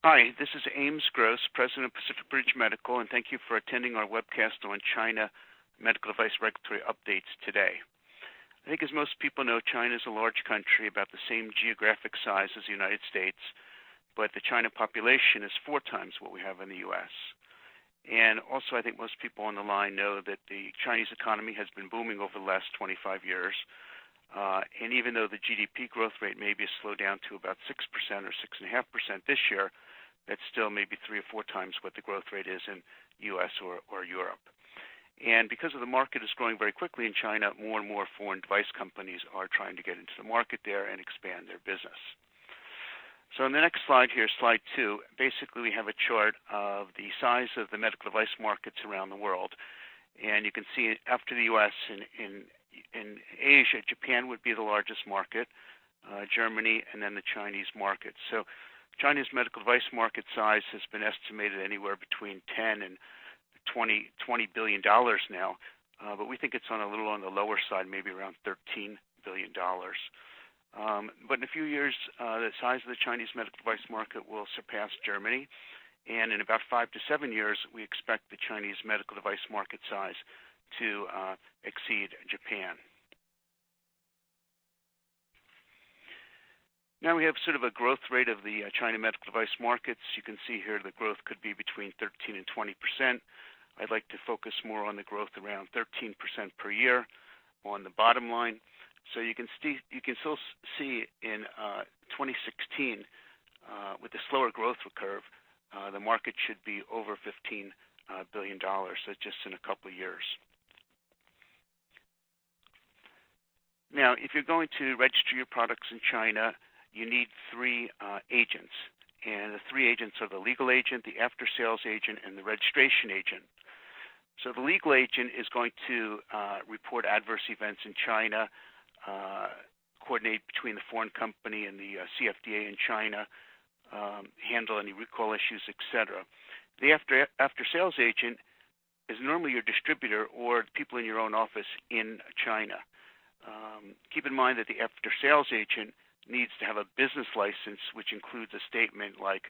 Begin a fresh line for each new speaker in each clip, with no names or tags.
Hi, this is Ames Gross, President of Pacific Bridge Medical, and thank you for attending our webcast on China medical device regulatory updates today. I think as most people know, China is a large country, about the same geographic size as the United States, but the China population is 4 times what we have in the U.S. And also, I think most people on the line know that the Chinese economy has been booming over the last 25 years. And even though the GDP growth rate maybe has slowed down to about 6% or 6.5% this year, that's still maybe 3 or 4 times what the growth rate is in U.S. or Europe. And because of the market is growing very quickly in China, more and more foreign device companies are trying to get into the market there and expand their business. So on the next slide here, slide 2, basically we have a chart of the size of the medical device markets around the world. And you can see after the U.S. in Asia, Japan would be the largest market, Germany, and then the Chinese market. So China's medical device market size has been estimated anywhere between 10 and $20 billion now, but we think it's a little on the lower side, maybe around $13 billion. But in a few years, the size of the Chinese medical device market will surpass Germany, and in about 5 to 7 years, we expect the Chinese medical device market size to exceed Japan. Now we have sort of a growth rate of the China medical device markets. You can see here the growth could be between 13 and 20%. I'd like to focus more on the growth around 13% per year on the bottom line. So you can still see in 2016 with the slower growth curve, the market should be over $15 billion, so just in a couple of years. Now, if you're going to register your products in China, you need 3 agents, and the 3 agents are the legal agent, the after-sales agent, and the registration agent. So the legal agent is going to report adverse events in China, coordinate between the foreign company and the CFDA in China, handle any recall issues, etc. The after-sales agent is normally your distributor or people in your own office in China. Keep in mind that the after-sales agent needs to have a business license, which includes a statement like,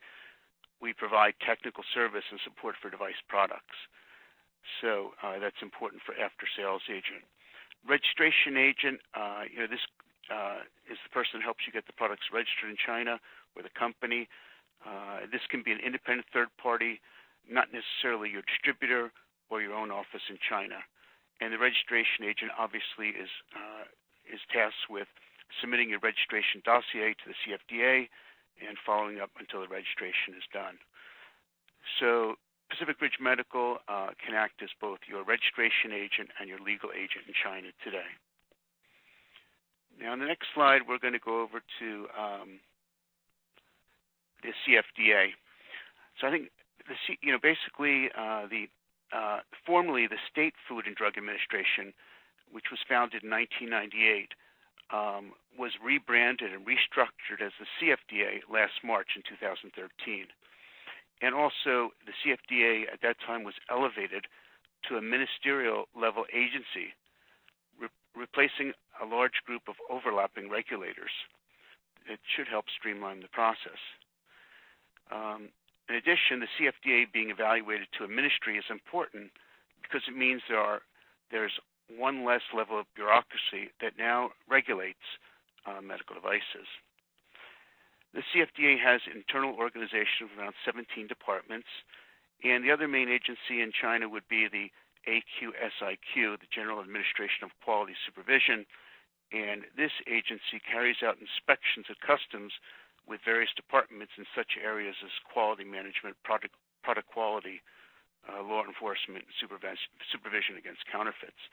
we provide technical service and support for device products. So that's important for after-sales agent. Registration agent, this is the person that helps you get the products registered in China or the company. This can be an independent third party, not necessarily your distributor or your own office in China. And the registration agent obviously is tasked with submitting your registration dossier to the CFDA and following up until the registration is done. So Pacific Bridge Medical can act as both your registration agent and your legal agent in China today. Now, on the next slide, we're going to go over to the CFDA. So I think formerly the State Food and Drug Administration, which was founded in 1998, was rebranded and restructured as the CFDA last March in 2013. And also, the CFDA at that time was elevated to a ministerial level agency, replacing a large group of overlapping regulators. It should help streamline the process. In addition, the CFDA being evaluated to a ministry is important because it means there's one less level of bureaucracy that now regulates medical devices. The CFDA has internal organization of around 17 departments, and the other main agency in China would be the AQSIQ, the General Administration of Quality Supervision, and this agency carries out inspections at customs with various departments in such areas as quality management, product quality, law enforcement, supervision against counterfeits.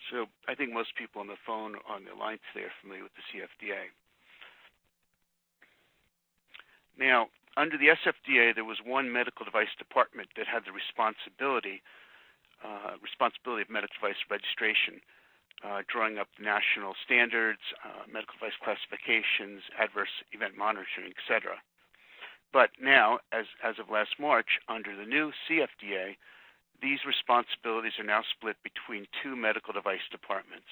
So I think most people on the phone on the line today are familiar with the CFDA. Now, under the SFDA, there was one medical device department that had the responsibility of medical device registration, drawing up national standards, medical device classifications, adverse event monitoring, etc. But now, as of last March, under the new CFDA, these responsibilities are now split between 2 medical device departments.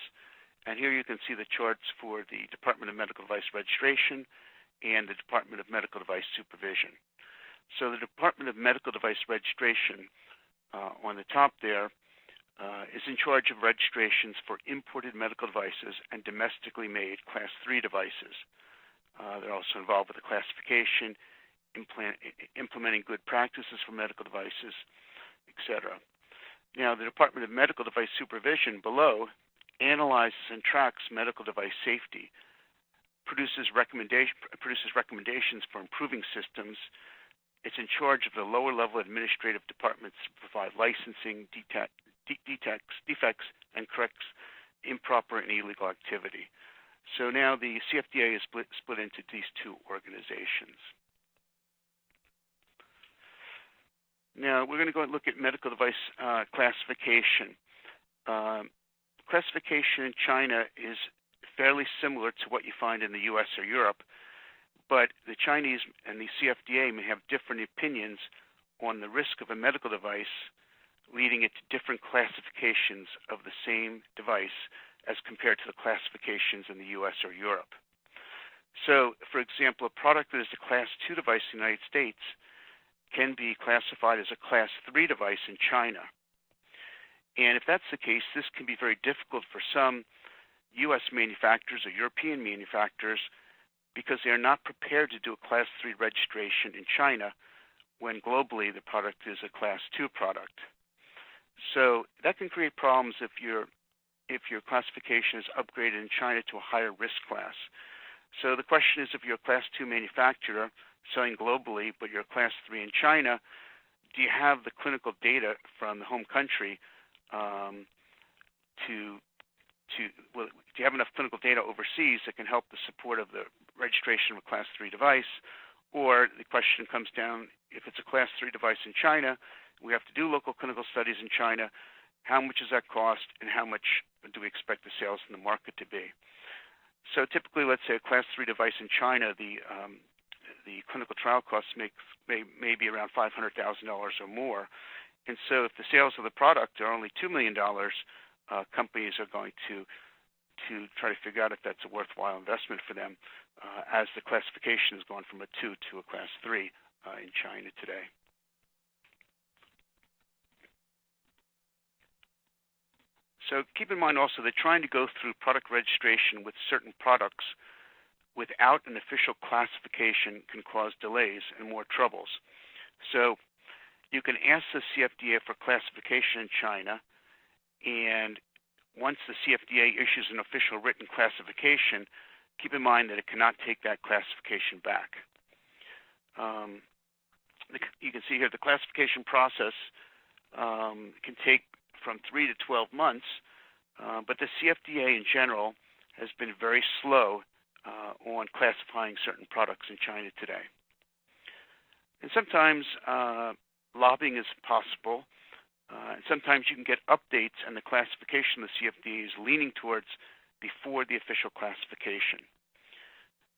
And here you can see the charts for the Department of Medical Device Registration and the Department of Medical Device Supervision. So the Department of Medical Device Registration on the top there is in charge of registrations for imported medical devices and domestically made Class 3 devices. They're also involved with the classification, implementing good practices for medical devices, etc. Now, the Department of Medical Device Supervision below analyzes and tracks medical device safety, produces recommendations for improving systems. It's in charge of the lower-level administrative departments to provide licensing, defects, and corrects improper and illegal activity. So now the CFDA is split into these two organizations. Now we're going to go and look at medical device classification. Classification in China is fairly similar to what you find in the U.S. or Europe, but the Chinese and the CFDA may have different opinions on the risk of a medical device, leading it to different classifications of the same device as compared to the classifications in the U.S. or Europe. So, for example, a product that is a Class 2 device in the United States can be classified as a Class 3 device in China. And if that's the case, this can be very difficult for some U.S. manufacturers or European manufacturers because they are not prepared to do a Class 3 registration in China when globally the product is a Class 2 product. So that can create problems if your classification is upgraded in China to a higher risk class. So the question is, if you're a Class 2 manufacturer selling globally, but you're a Class 3 in China, do you have the clinical data from the home country do you have enough clinical data overseas that can help the support of the registration of a Class 3 device? Or the question comes down, if it's a Class 3 device in China, we have to do local clinical studies in China. How much does that cost, and how much do we expect the sales in the market to be? So typically, let's say a Class 3 device in China, the clinical trial costs may be around $500,000 or more. And so if the sales of the product are only $2 million, companies are going to try to figure out if that's a worthwhile investment for them, as the classification has gone from a 2 to a Class 3 in China today. So keep in mind also that trying to go through product registration with certain products without an official classification can cause delays and more troubles. So you can ask the CFDA for classification in China, and once the CFDA issues an official written classification, keep in mind that it cannot take that classification back. You can see here the classification process can take from 3 to 12 months, but the CFDA in general has been very slow on classifying certain products in China today. And sometimes lobbying is possible, and sometimes you can get updates on the classification the CFDA is leaning towards before the official classification.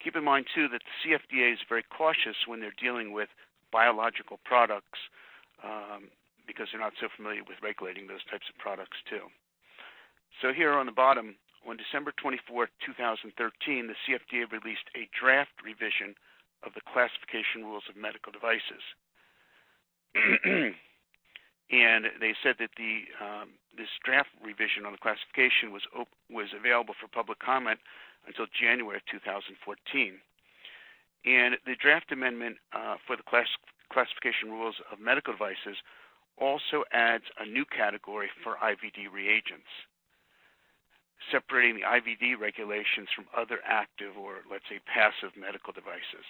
Keep in mind, too, that the CFDA is very cautious when they're dealing with biological products because they're not so familiar with regulating those types of products, too. So here on the bottom, on December 24, 2013, the CFDA released a draft revision of the classification rules of medical devices. And they said that this draft revision on the classification was available for public comment until January of 2014. And the draft amendment for the classification rules of medical devices also adds a new category for IVD reagents, separating the IVD regulations from other active or, let's say, passive medical devices.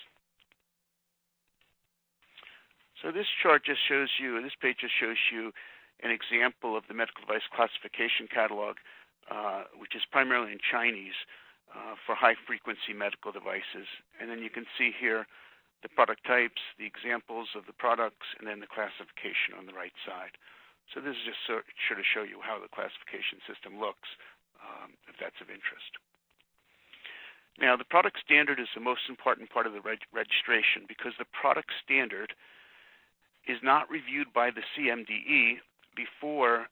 So this chart just shows you, this page just shows you an example of the medical device classification catalog, which is primarily in Chinese for high-frequency medical devices. And then you can see here the product types, the examples of the products, and then the classification on the right side. So this is just sort of show you how the classification system looks, if that's of interest. Now, the product standard is the most important part of the registration because the product standard is not reviewed by the CMDE before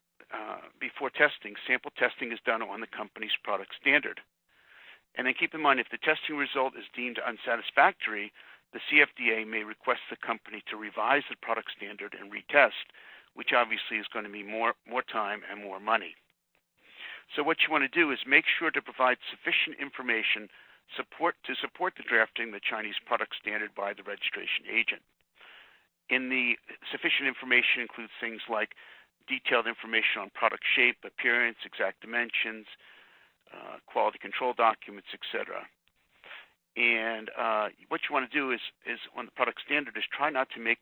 testing. Sample testing is done on the company's product standard. And then keep in mind, if the testing result is deemed unsatisfactory, the CFDA may request the company to revise the product standard and retest, which obviously is going to be more time and more money. So what you want to do is make sure to provide sufficient information to support the drafting of the Chinese product standard by the registration agent. In the sufficient information includes things like detailed information on product shape, appearance, exact dimensions, quality control documents, etc. And what you want to do is on the product standard is try not to make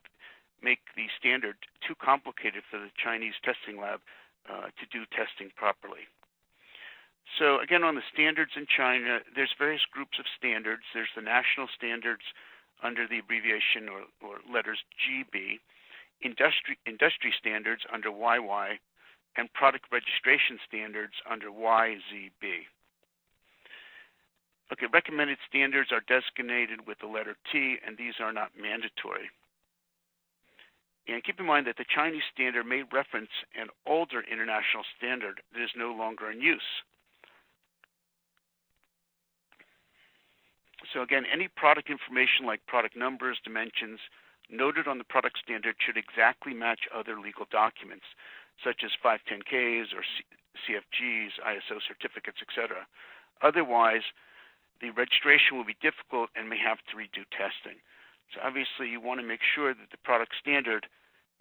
the standard too complicated for the Chinese testing lab to do testing properly. So again, on the standards in China, there's various groups of standards. There's the national standards under the abbreviation or letters GB, industry standards under YY, and product registration standards under YZB. Okay, recommended standards are designated with the letter T, and these are not mandatory. And keep in mind that the Chinese standard may reference an older international standard that is no longer in use. So again, any product information like product numbers, dimensions, noted on the product standard should exactly match other legal documents, such as 510Ks or CFGs, ISO certificates, etc. Otherwise, the registration will be difficult and may have to redo testing. So obviously, you want to make sure that the product standard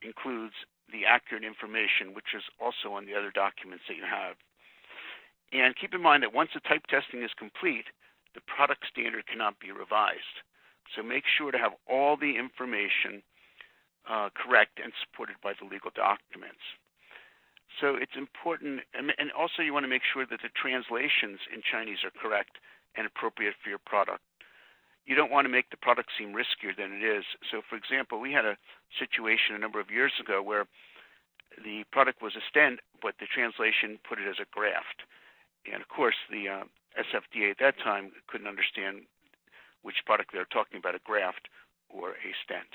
includes the accurate information, which is also on the other documents that you have. And keep in mind that once the type testing is complete, the product standard cannot be revised. So make sure to have all the information correct and supported by the legal documents. So it's important, and also you want to make sure that the translations in Chinese are correct and appropriate for your product. You don't want to make the product seem riskier than it is. So for example, we had a situation a number of years ago where the product was a stent, but the translation put it as a graft. And of course, the SFDA at that time couldn't understand which product they were talking about, a graft or a stent.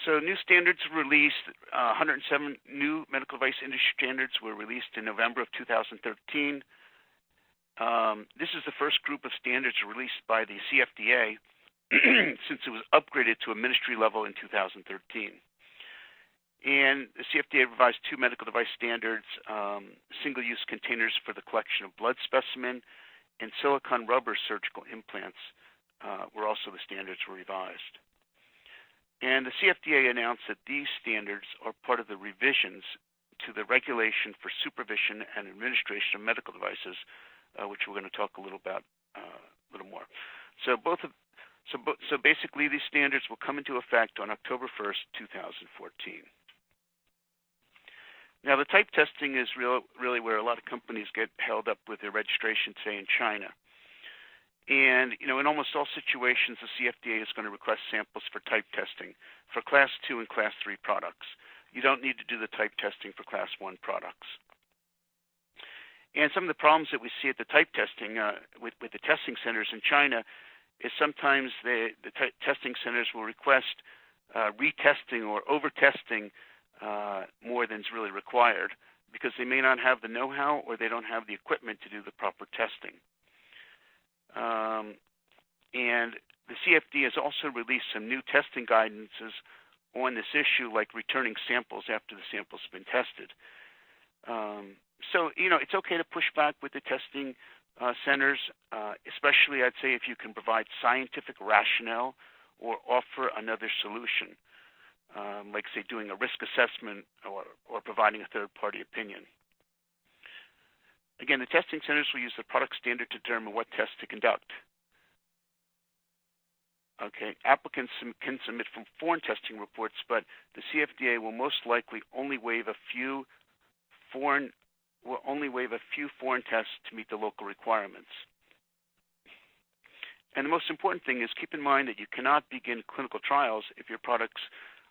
So new standards were released. 107 new medical device industry standards were released in November of 2013. This is the first group of standards released by the CFDA since it was upgraded to a ministry level in 2013. And the CFDA revised two medical device standards, single-use containers for the collection of blood specimen, and silicone rubber surgical implants were also the standards were revised. And the CFDA announced that these standards are part of the revisions to the regulation for supervision and administration of medical devices, which we're going to talk a little about a little more. So basically, these standards will come into effect on October 1st, 2014. Now, the type testing is really where a lot of companies get held up with their registration, say, in China. And, in almost all situations, the CFDA is going to request samples for type testing for Class 2 and Class 3 products. You don't need to do the type testing for Class 1 products. And some of the problems that we see at the type testing with the testing centers in China is sometimes the testing centers will request retesting or over-testing more than is really required because they may not have the know-how or they don't have the equipment to do the proper testing. And the CFD has also released some new testing guidances on this issue, like returning samples after the samples have been tested. So, it's okay to push back with the testing centers, especially, I'd say, if you can provide scientific rationale or offer another solution, like, say, doing a risk assessment or providing a third-party opinion. Again, the testing centers will use the product standard to determine what tests to conduct. Okay, applicants can submit from foreign testing reports, but the CFDA will most likely only waive a few foreign tests to meet the local requirements. And the most important thing is keep in mind that you cannot begin clinical trials if your product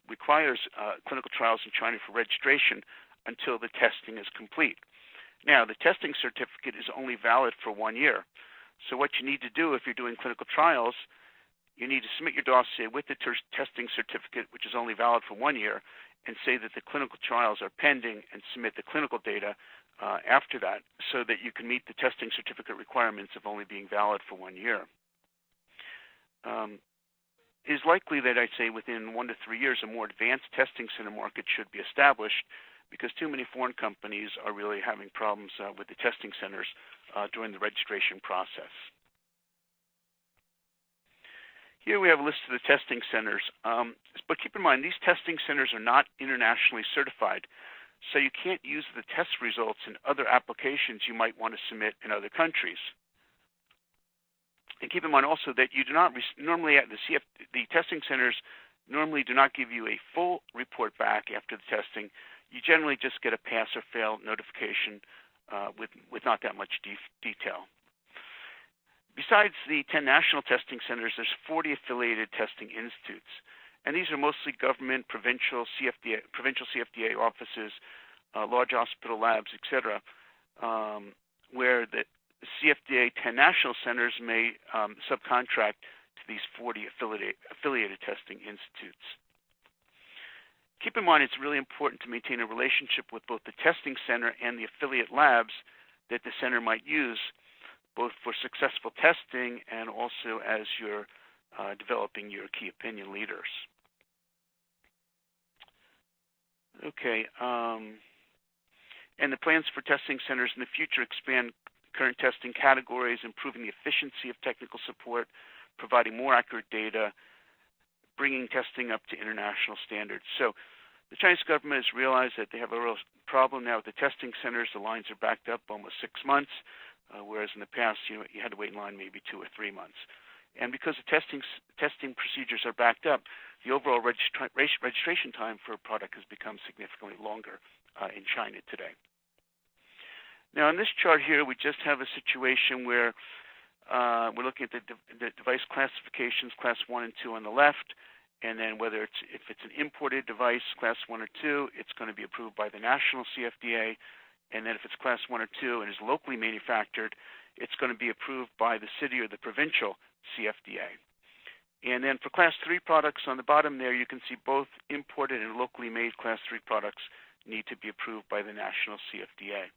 requires clinical trials in China for registration until the testing is complete. Now, the testing certificate is only valid for 1 year. So what you need to do if you're doing clinical trials, you need to submit your dossier with the testing certificate, which is only valid for 1 year, and say that the clinical trials are pending and submit the clinical data after that so that you can meet the testing certificate requirements of only being valid for 1 year. it is likely that I'd say within 1 to 3 years, a more advanced testing center market should be established because too many foreign companies are really having problems with the testing centers during the registration process. Here we have a list of the testing centers, but keep in mind these testing centers are not internationally certified, so you can't use the test results in other applications you might want to submit in other countries. And keep in mind also that you do not normally at the testing centers normally do not give you a full report back after the testing. You generally just get a pass or fail notification with not that much detail. Besides the 10 national testing centers, there's 40 affiliated testing institutes, and these are mostly government, provincial CFDA offices, large hospital labs, etc., where the CFDA 10 national centers may subcontract to these 40 affiliated testing institutes. Keep in mind it's really important to maintain a relationship with both the testing center and the affiliate labs that the center might use, both for successful testing and also as you're developing your key opinion leaders. Okay, and the plans for testing centers in the future expand current testing categories, improving the efficiency of technical support, providing more accurate data, bringing testing up to international standards. So the Chinese government has realized that they have a real problem now with the testing centers. The lines are backed up almost 6 months. Whereas in the past, you had to wait in line maybe 2 or 3 months. And because the testing procedures are backed up, the overall registration time for a product has become significantly longer in China today. Now, in this chart here, we just have a situation where we're looking at the device classifications, class 1 and 2 on the left, and then if it's an imported device, class 1 or 2, it's going to be approved by the national CFDA. And then if it's class 1 or 2 and is locally manufactured, it's going to be approved by the city or the provincial CFDA. And then for class 3 products on the bottom there, you can see both imported and locally made class 3 products need to be approved by the national CFDA.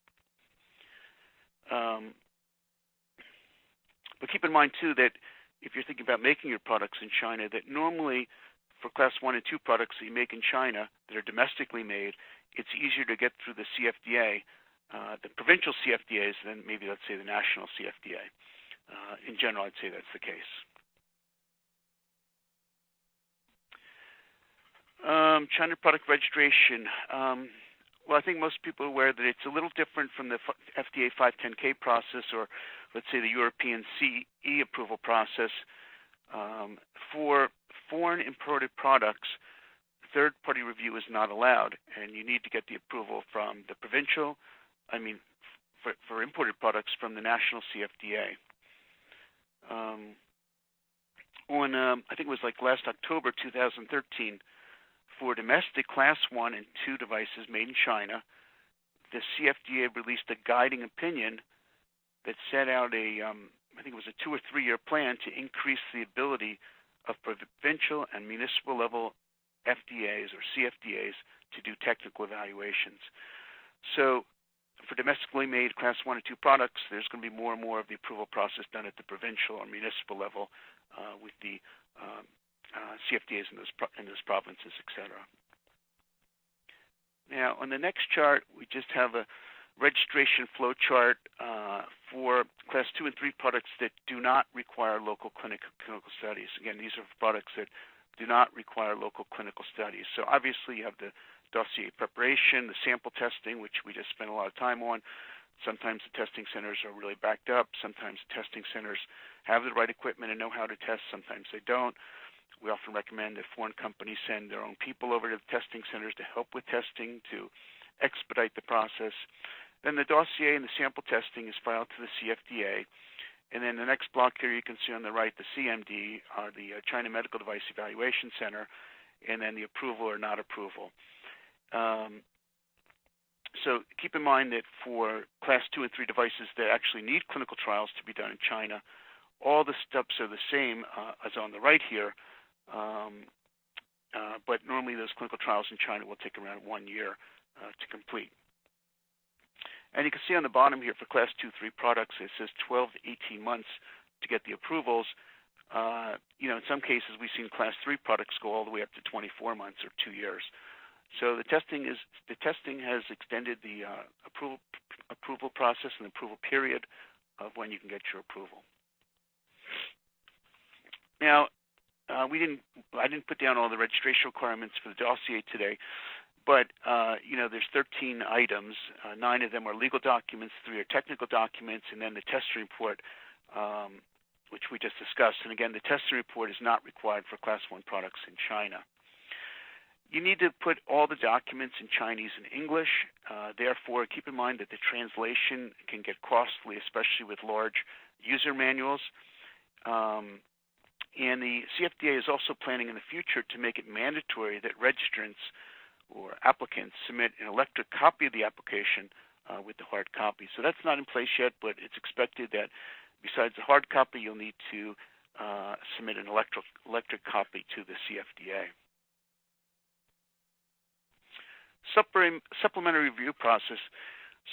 But keep in mind, too, that if you're thinking about making your products in China, that normally for class 1 and 2 products that you make in China that are domestically made, it's easier to get through the CFDA, the provincial CFDAs, than maybe, let's say, the national CFDA. In general, I'd say that's the case. China product registration. Well, I think most people are aware that it's a little different from the FDA 510K process, or let's say the European CE approval process. For foreign imported products, third-party review is not allowed, and you need to get the approval from the provincial, for imported products from the national CFDA. I think it was like last October 2013, for domestic class 1 and 2 devices made in China, the CFDA released a guiding opinion that set out I think it was a 2 or 3 year plan to increase the ability of provincial and municipal level FDAs or CFDAs to do technical evaluations. So for domestically made class 1 and 2 products, there's going to be more and more of the approval process done at the provincial or municipal level with the CFDAs in those provinces, etc. Now, on the next chart, we just have a registration flow chart for class 2 and 3 products that do not require local clinical studies. Again, these are products that do not require local clinical studies. So obviously you have the dossier preparation, the sample testing, which we just spent a lot of time on. Sometimes the testing centers are really backed up. Sometimes the testing centers have the right equipment and know how to test. Sometimes they don't. We often recommend that foreign companies send their own people over to the testing centers to help with testing, to expedite the process. Then the dossier and the sample testing is filed to the CFDA. And then the next block here you can see on the right, the CMD, are the China Medical Device Evaluation Center, and then the approval or not approval. So keep in mind that for class 2 and 3 devices that actually need clinical trials to be done in China, all the steps are the same as on the right here, but normally those clinical trials in China will take around 1 year to complete. And you can see on the bottom here for class 2, 3 products, it says 12 to 18 months to get the approvals. In some cases, we've seen Class 3 products go all the way up to 24 months or 2 years. So the testing has extended the approval process and approval period of when you can get your approval. Now, I didn't put down all the registration requirements for the dossier today, but there's 13 items. 9 of them are legal documents, 3 are technical documents, and then the testing report, which we just discussed. And again, the testing report is not required for Class 1 products in China. You need to put all the documents in Chinese and English. Therefore, keep in mind that the translation can get costly, especially with large user manuals. And the CFDA is also planning in the future to make it mandatory that registrants or applicants submit an electronic copy of the application with the hard copy. So that's not in place yet, but it's expected that besides the hard copy, you'll need to submit an electronic copy to the CFDA. Supplementary review process.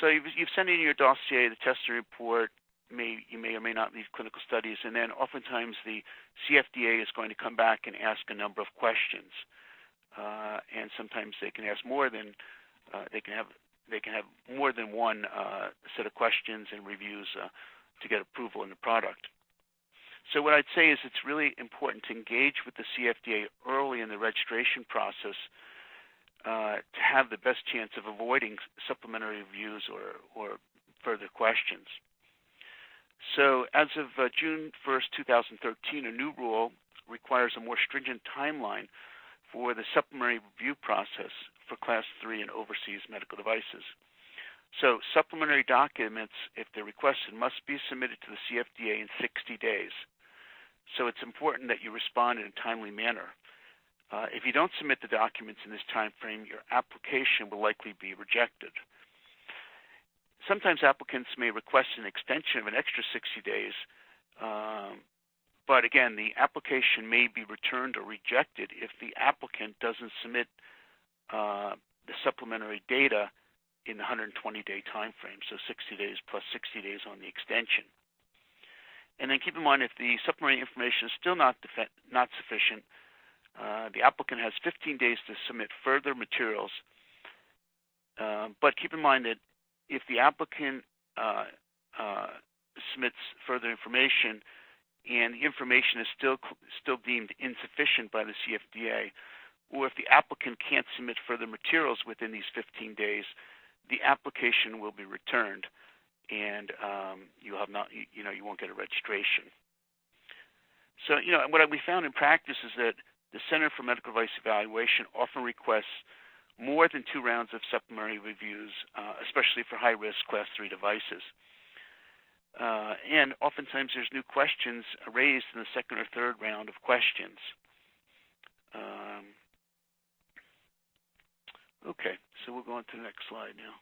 So you've sent in your dossier, the testing report. You may or may not leave clinical studies, and then oftentimes the CFDA is going to come back and ask a number of questions, and sometimes they can ask more than they can have more than one set of questions and reviews to get approval in the product. So what I'd say is it's really important to engage with the CFDA early in the registration process to have the best chance of avoiding supplementary reviews or further questions. So as of June 1st, 2013, a new rule requires a more stringent timeline for the supplementary review process for Class 3 and overseas medical devices. So supplementary documents, if they're requested, must be submitted to the CFDA in 60 days. So it's important that you respond in a timely manner. If you don't submit the documents in this time frame, your application will likely be rejected. Sometimes applicants may request an extension of an extra 60 days, but again, the application may be returned or rejected if the applicant doesn't submit the supplementary data in the 120-day time frame, so 60 days plus 60 days on the extension. And then keep in mind, if the supplementary information is still not sufficient, the applicant has 15 days to submit further materials, but keep in mind that if the applicant submits further information and the information is still deemed insufficient by the CFDA, or if the applicant can't submit further materials within these 15 days, the application will be returned, and you won't get a registration. So, what we found in practice is that the Center for Medical Device Evaluation often requests more than 2 rounds of supplementary reviews, especially for high-risk Class 3 devices. And oftentimes there's new questions raised in the second or third round of questions. Okay, so we'll go on to the next slide now.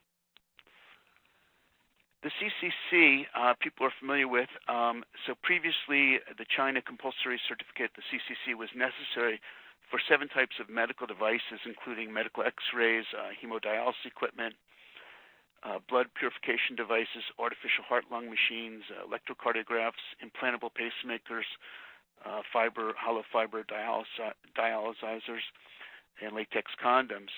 The CCC, people are familiar with. So previously, the China Compulsory Certificate, the CCC, was necessary for 7 types of medical devices, including medical X-rays, hemodialysis equipment, blood purification devices, artificial heart-lung machines, electrocardiographs, implantable pacemakers, hollow fiber dialyzers, and latex condoms.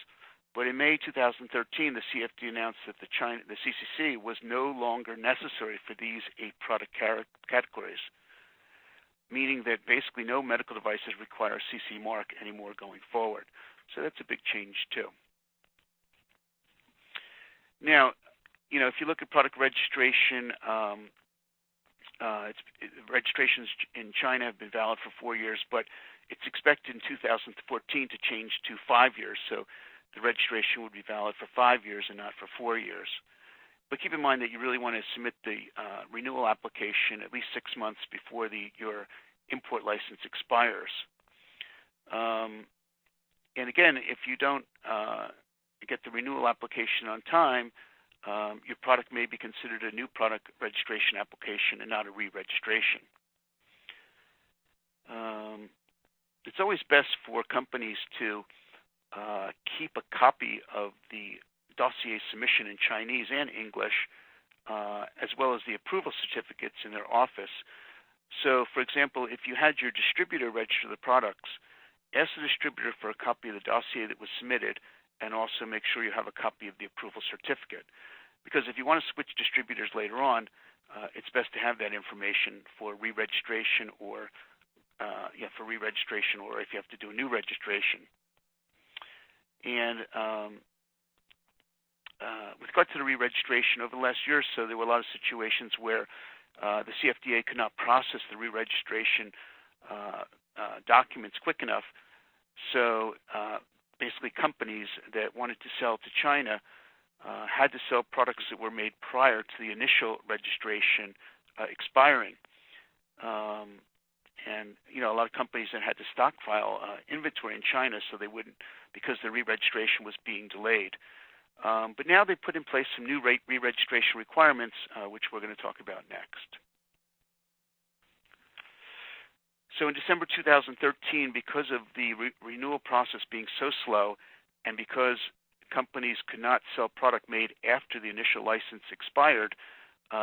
But in May 2013, the CFDA announced that the CCC was no longer necessary for these 8 product categories, meaning that basically no medical devices require a CC mark anymore going forward. So that's a big change too. Now, if you look at product registration, registrations in China have been valid for 4 years, but it's expected in 2014 to change to 5 years. So the registration would be valid for 5 years and not for 4 years. But keep in mind that you really want to submit the renewal application at least 6 months before your import license expires. And again, if you don't get the renewal application on time, your product may be considered a new product registration application and not a re-registration. It's always best for companies to keep a copy of the dossier submission in Chinese and English, as well as the approval certificates in their office, So, for example, if you had your distributor register the products, ask the distributor for a copy of the dossier that was submitted, and also make sure you have a copy of the approval certificate. Because if you want to switch distributors later on, it's best to have that information for re-registration or or if you have to do a new registration. And with regard to the re-registration, over the last year or so, there were a lot of situations where the CFDA could not process the re-registration documents quick enough. So basically companies that wanted to sell to China had to sell products that were made prior to the initial registration expiring. And a lot of companies then had to stockpile inventory in China so they wouldn't, because the re-registration was being delayed. But now they put in place some new re-registration requirements, which we're going to talk about next. So in December 2013, because of the renewal process being so slow, and because companies could not sell product made after the initial license expired,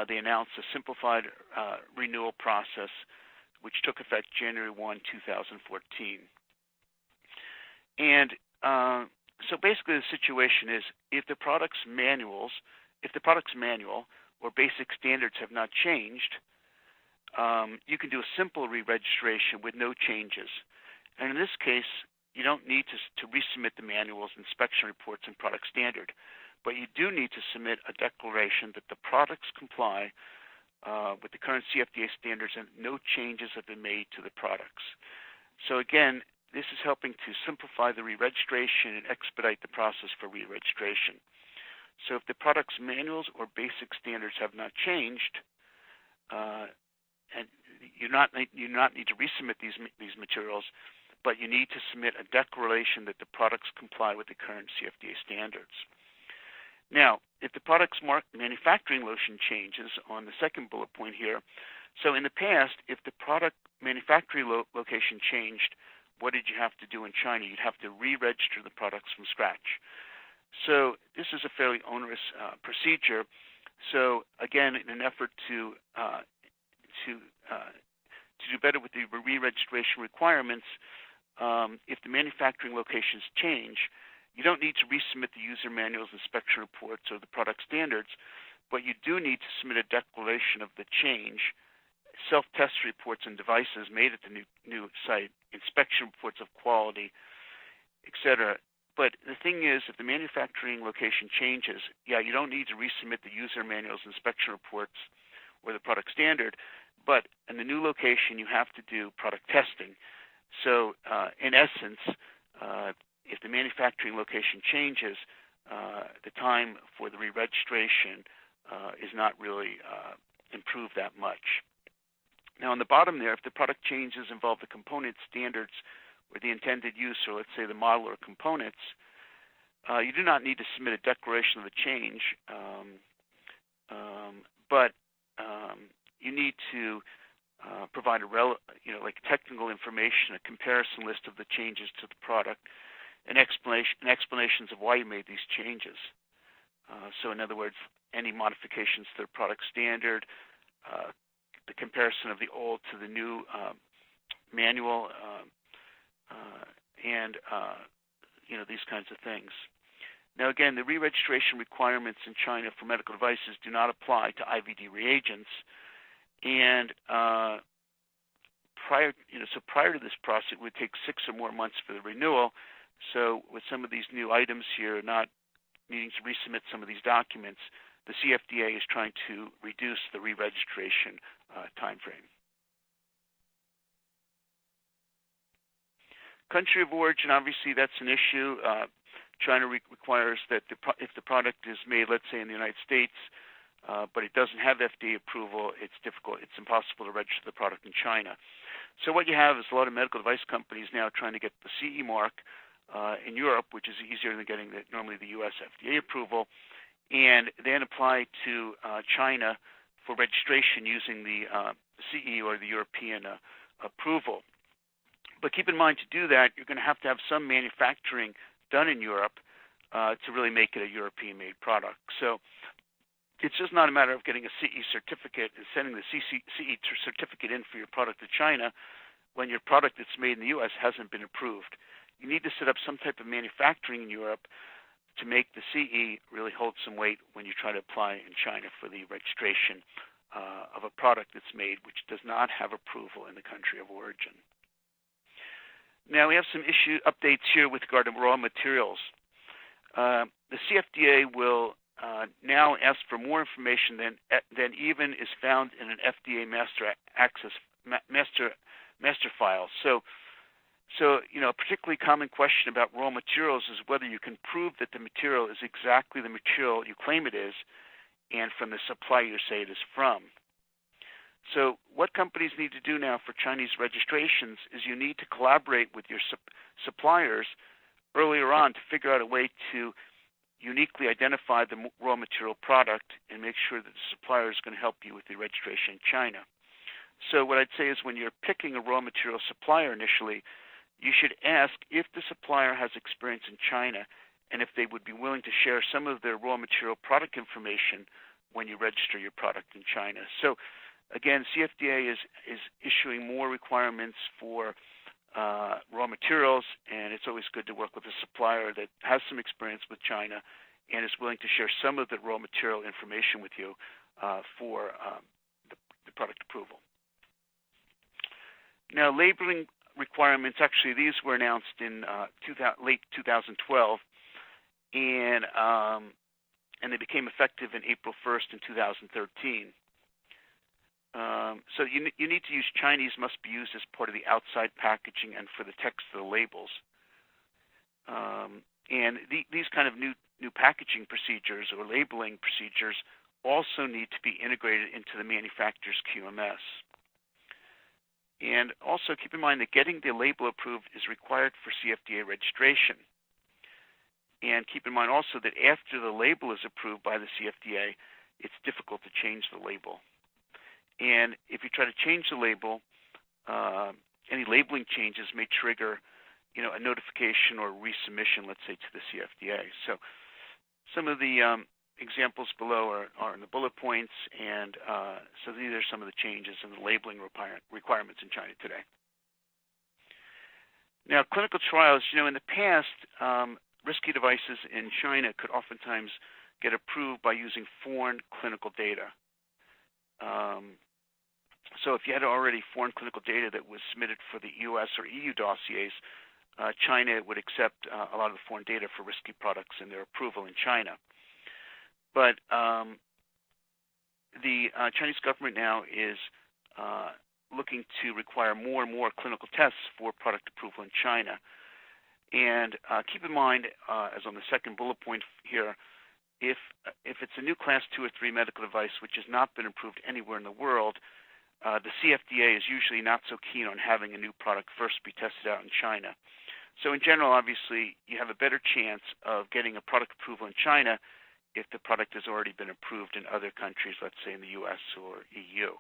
they announced a simplified renewal process, which took effect January 1, 2014. And so basically the situation is, if the product's manual or basic standards have not changed, you can do a simple re-registration with no changes. And in this case, you don't need to resubmit the manuals, inspection reports, and product standard, but you do need to submit a declaration that the products comply with the current CFDA standards and no changes have been made to the products. So again, this is helping to simplify the re-registration and expedite the process for re-registration. So if the product's manuals or basic standards have not changed, and you do not need to resubmit these materials, but you need to submit a declaration that the products comply with the current CFDA standards. Now, if the product's manufacturing location changes on the second bullet point here, so in the past, if the product manufacturing location changed, what did you have to do in China? You'd have to re-register the products from scratch. So this is a fairly onerous procedure. So again, in an effort to do better with the re-registration requirements, if the manufacturing locations change, you don't need to resubmit the user manuals, inspection reports, or the product standards, but you do need to submit a declaration of the change, self-test reports and devices made at the new site, inspection reports of quality, etc. But the thing is, if the manufacturing location changes, you don't need to resubmit the user manuals, inspection reports, or the product standard, but in the new location, you have to do product testing. So in essence, if the manufacturing location changes, the time for the re-registration is not really improved that much. Now on the bottom there, if the product changes involve the component standards or the intended use, or let's say the model or components, you do not need to submit a declaration of the change, but you need to provide technical information, a comparison list of the changes to the product, and explanations of why you made these changes. So in other words, any modifications to the product standard, the comparison of the old to the new manual, and these kinds of things. Now again, the re-registration requirements in China for medical devices do not apply to IVD reagents, and prior to this process, it would take 6 or more months for the renewal. So with some of these new items here, not needing to resubmit some of these documents, the CFDA is trying to reduce the re-registration time frame. Country of origin, obviously, that's an issue. China requires that if the product is made, let's say, in the United States, but it doesn't have FDA approval, it's impossible to register the product in China. So what you have is a lot of medical device companies now trying to get the CE mark in Europe, which is easier than getting normally the U.S. FDA approval, and then apply to China for registration using the CE or the European approval. But keep in mind, to do that, you're going to have some manufacturing done in Europe to really make it a European-made product. So It's just not a matter of getting a CE certificate and sending the CE certificate in for your product to China when your product that's made in the U.S. hasn't been approved. You need to set up some type of manufacturing in Europe to make the CE really hold some weight when you try to apply in China for the registration of a product that's made which does not have approval in the country of origin. Now we have some updates here with regard to raw materials. The CFDA will now ask for more information than even is found in an FDA master file. So a particularly common question about raw materials is whether you can prove that the material is exactly the material you claim it is, and from the supplier you say it is from. So what companies need to do now for Chinese registrations is you need to collaborate with your suppliers earlier on to figure out a way to uniquely identify the raw material product and make sure that the supplier is going to help you with the registration in China. So what I'd say is when you're picking a raw material supplier initially, you should ask if the supplier has experience in China and if they would be willing to share some of their raw material product information when you register your product in China. So again, CFDA is issuing more requirements for raw materials, and it's always good to work with a supplier that has some experience with China and is willing to share some of the raw material information with you for the product approval. Now, labeling requirements, actually, these were announced in late 2012, and they became effective in April 1st in 2013. So you need to use Chinese must be used as part of the outside packaging and for the text of the labels. And these kind of new packaging procedures or labeling procedures also need to be integrated into the manufacturer's QMS. And also keep in mind that getting the label approved is required for CFDA registration. And keep in mind also that after the label is approved by the CFDA, it's difficult to change the label. And if you try to change the label, any labeling changes may trigger, a notification or resubmission, let's say, to the CFDA. So some of the examples below are in the bullet points, and so these are some of the changes in the labeling requirements in China today. Now, clinical trials, in the past, risky devices in China could oftentimes get approved by using foreign clinical data. So if you had already foreign clinical data that was submitted for the U.S. or EU dossiers, China would accept a lot of the foreign data for risky products in their approval in China. But the Chinese government now is looking to require more and more clinical tests for product approval in China. And keep in mind, as on the second bullet point here, if it's a new class 2 or 3 medical device which has not been approved anywhere in the world, the CFDA is usually not so keen on having a new product first be tested out in China. So in general, obviously, you have a better chance of getting a product approval in China if the product has already been approved in other countries, let's say in the U.S. or EU.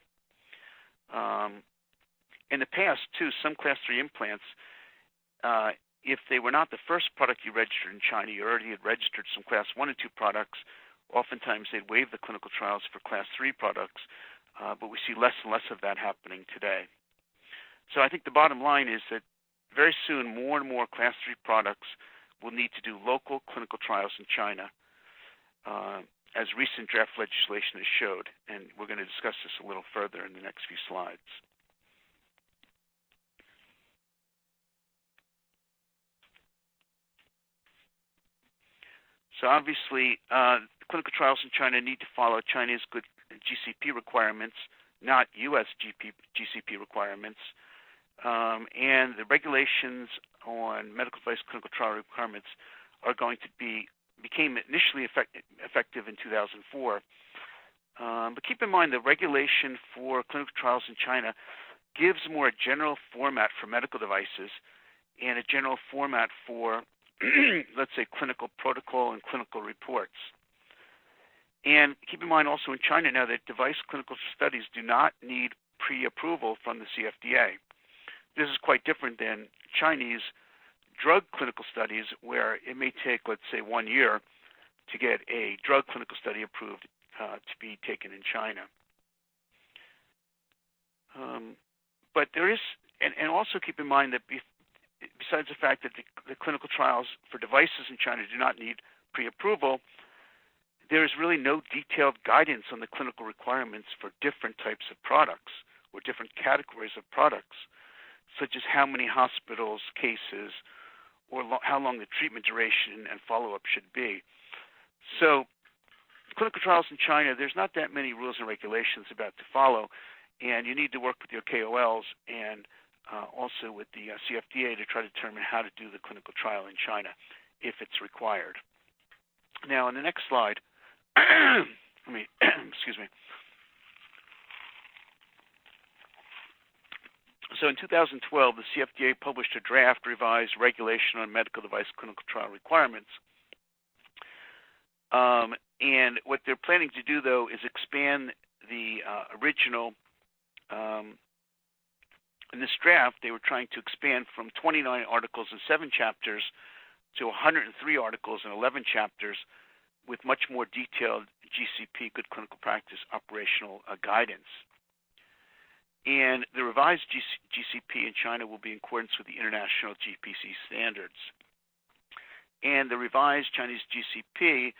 In the past, too, some class 3 implants, if they were not the first product you registered in China, you already had registered some class 1 and 2 products, oftentimes they'd waive the clinical trials for class 3 products, but we see less and less of that happening today. So I think the bottom line is that very soon more and more class 3 products will need to do local clinical trials in China, as recent draft legislation has showed, and we're going to discuss this a little further in the next few slides. So obviously, clinical trials in China need to follow China's good GCP requirements, not U.S. GCP requirements. And the regulations on medical device clinical trial requirements are going to became initially effective in 2004. But keep in mind the regulation for clinical trials in China gives more a general format for medical devices and a general format for let's say clinical protocol and clinical reports. And keep in mind also in China now that device clinical studies do not need pre-approval from the CFDA. This is quite different than Chinese drug clinical studies where it may take, let's say, 1 year to get a drug clinical study approved to be taken in China. But there is, and also keep in mind that besides the fact that the clinical trials for devices in China do not need pre-approval, there is really no detailed guidance on the clinical requirements for different types of products or different categories of products, such as how many hospitals, cases, or how long the treatment duration and follow-up should be. So clinical trials in China, there's not that many rules and regulations about to follow, and you need to work with your KOLs and also with the CFDA to try to determine how to do the clinical trial in China if it's required. Now, on the next slide, excuse me. So in 2012, the CFDA published a draft revised regulation on medical device clinical trial requirements. And what they're planning to do, though, is expand the original. In this draft, they were trying to expand from 29 articles and 7 chapters to 103 articles and 11 chapters with much more detailed GCP, good clinical practice, operational guidance. And the revised GCP in China will be in accordance with the international GPC standards. And the revised Chinese GCP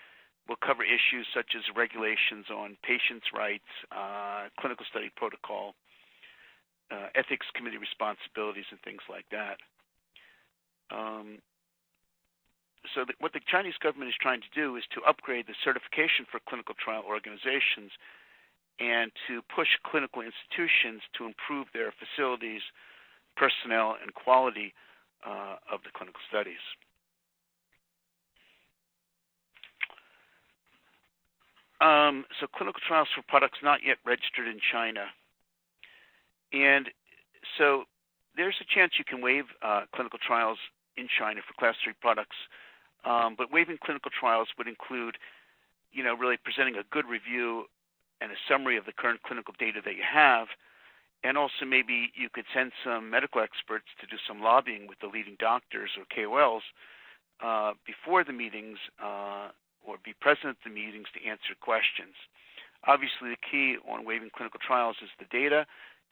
will cover issues such as regulations on patients' rights, clinical study protocol, ethics committee responsibilities, and things like that. So what the Chinese government is trying to do is to upgrade the certification for clinical trial organizations and to push clinical institutions to improve their facilities, personnel, and quality of the clinical studies. So clinical trials for products not yet registered in China. And so there's a chance you can waive clinical trials in China for Class 3 products, but waiving clinical trials would include, really presenting a good review and a summary of the current clinical data that you have, and also maybe you could send some medical experts to do some lobbying with the leading doctors or KOLs before the meetings or be present at the meetings to answer questions. Obviously, the key on waiving clinical trials is the data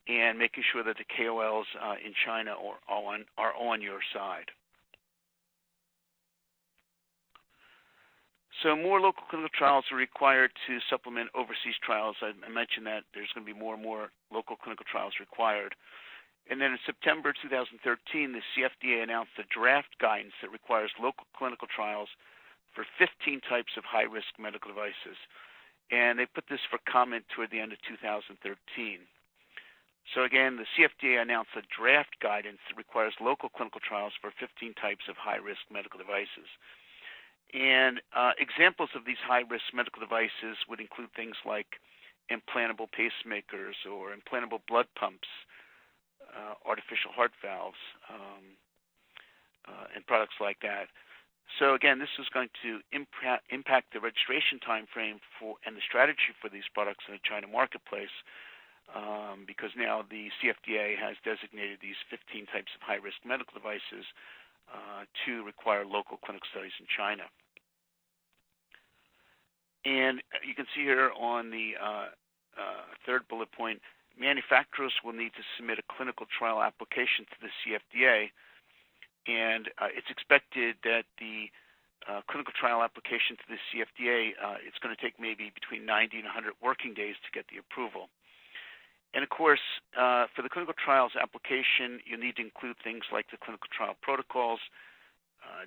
and making sure that the KOLs in China are on your side. So more local clinical trials are required to supplement overseas trials. I mentioned that there's going to be more and more local clinical trials required. And then in September 2013, the CFDA announced a draft guidance that requires local clinical trials for 15 types of high-risk medical devices. And they put this for comment toward the end of 2013. So again, the CFDA announced a draft guidance that requires local clinical trials for 15 types of high-risk medical devices. And examples of these high-risk medical devices would include things like implantable pacemakers or implantable blood pumps, artificial heart valves, and products like that. So again, this is going to impact the registration time frame and the strategy for these products in the China marketplace, because now the CFDA has designated these 15 types of high-risk medical devices to require local clinical studies in China. And you can see here on the third bullet point, manufacturers will need to submit a clinical trial application to the CFDA, and it's expected that the clinical trial application to the CFDA, it's going to take maybe between 90 and 100 working days to get the approval. And of course, for the clinical trials application, you need to include things like the clinical trial protocols,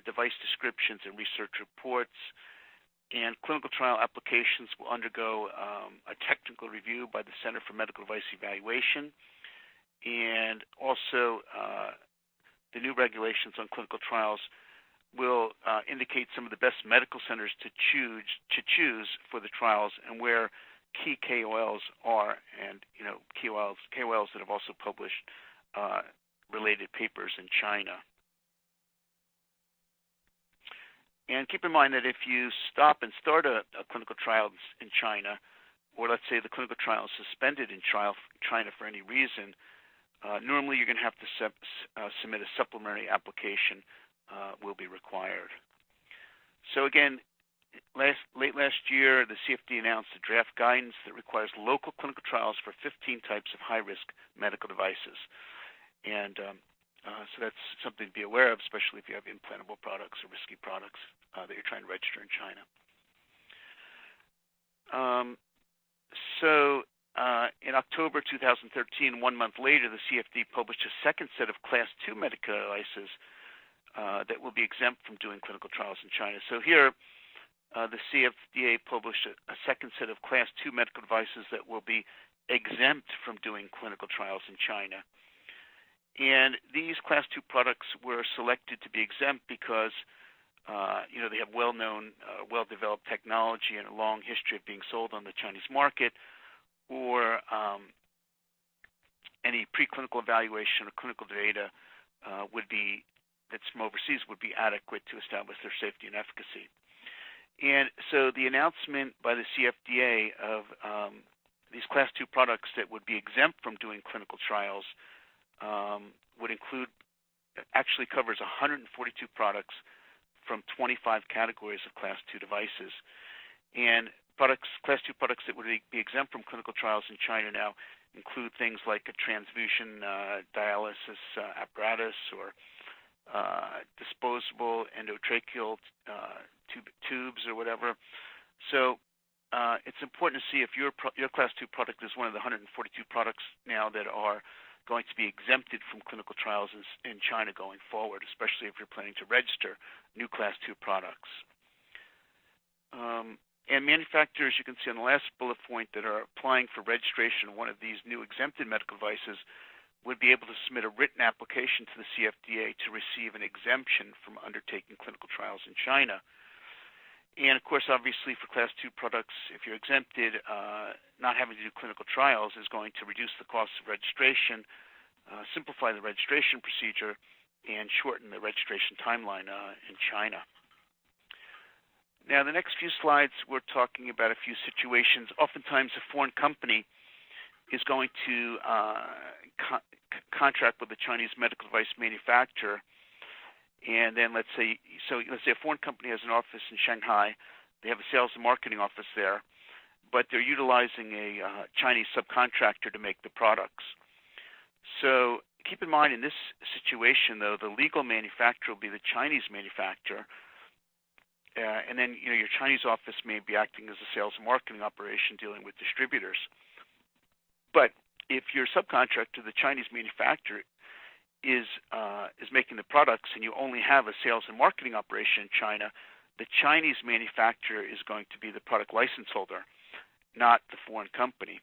device descriptions, and research reports. And clinical trial applications will undergo a technical review by the Center for Medical Device Evaluation. And also, the new regulations on clinical trials will indicate some of the best medical centers to choose for the trials and where key KOLs are, and KOLs that have also published related papers in China. And keep in mind that if you stop and start a clinical trial in China, or let's say the clinical trial is suspended in China for any reason, normally you're going to have to submit a supplementary application will be required. So again, Late last year, the CFD announced a draft guidance that requires local clinical trials for 15 types of high-risk medical devices. And so that's something to be aware of, especially if you have implantable products or risky products that you're trying to register in China. In October 2013, 1 month later, the CFD published a second set of Class 2 medical devices that will be exempt from doing clinical trials in China. So here, the CFDA published a second set of Class 2 medical devices that will be exempt from doing clinical trials in China. And these Class 2 products were selected to be exempt because they have well-known, well-developed technology and a long history of being sold on the Chinese market, or any preclinical evaluation or clinical data that's from overseas would be adequate to establish their safety and efficacy. And so the announcement by the CFDA of these Class 2 products that would be exempt from doing clinical trials actually covers 142 products from 25 categories of Class 2 devices. And Class 2 products that would be exempt from clinical trials in China now include things like a transfusion dialysis apparatus or disposable endotracheal tubes or whatever. So it's important to see if your Class 2 product is one of the 142 products now that are going to be exempted from clinical trials in China going forward, especially if you're planning to register new Class 2 products. And manufacturers, you can see on the last bullet point, that are applying for registration of one of these new exempted medical devices would be able to submit a written application to the CFDA to receive an exemption from undertaking clinical trials in China. And, of course, obviously for Class 2 products, if you're exempted, not having to do clinical trials is going to reduce the cost of registration, simplify the registration procedure, and shorten the registration timeline in China. Now, the next few slides, we're talking about a few situations. Oftentimes, a foreign company is going to contract with a Chinese medical device manufacturer, and then let's say a foreign company has an office in Shanghai. They have a sales and marketing office there, but they're utilizing a Chinese subcontractor to make the products. So keep in mind, in this situation, though, the legal manufacturer will be the Chinese manufacturer. And then, your Chinese office may be acting as a sales and marketing operation dealing with distributors. But if your subcontractor, the Chinese manufacturer, is making the products and you only have a sales and marketing operation in China, the Chinese manufacturer is going to be the product license holder, not the foreign company.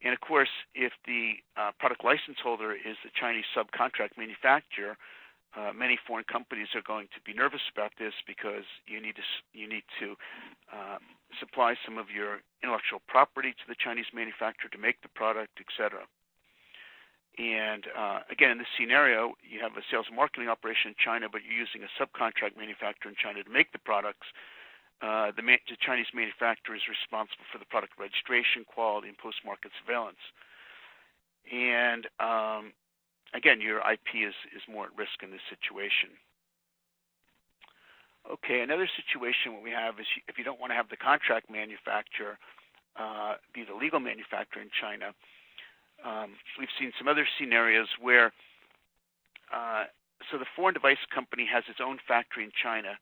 And, of course, if the product license holder is the Chinese subcontract manufacturer, many foreign companies are going to be nervous about this because you need to supply some of your intellectual property to the Chinese manufacturer to make the product, etc. And again, in this scenario, you have a sales and marketing operation in China, but you're using a subcontract manufacturer in China to make the products. The Chinese manufacturer is responsible for the product registration, quality, and post-market surveillance. And again, your IP is more at risk in this situation. Okay, another situation what we have is if you don't want to have the contract manufacturer be the legal manufacturer in China, we've seen some other scenarios where so the foreign device company has its own factory in China,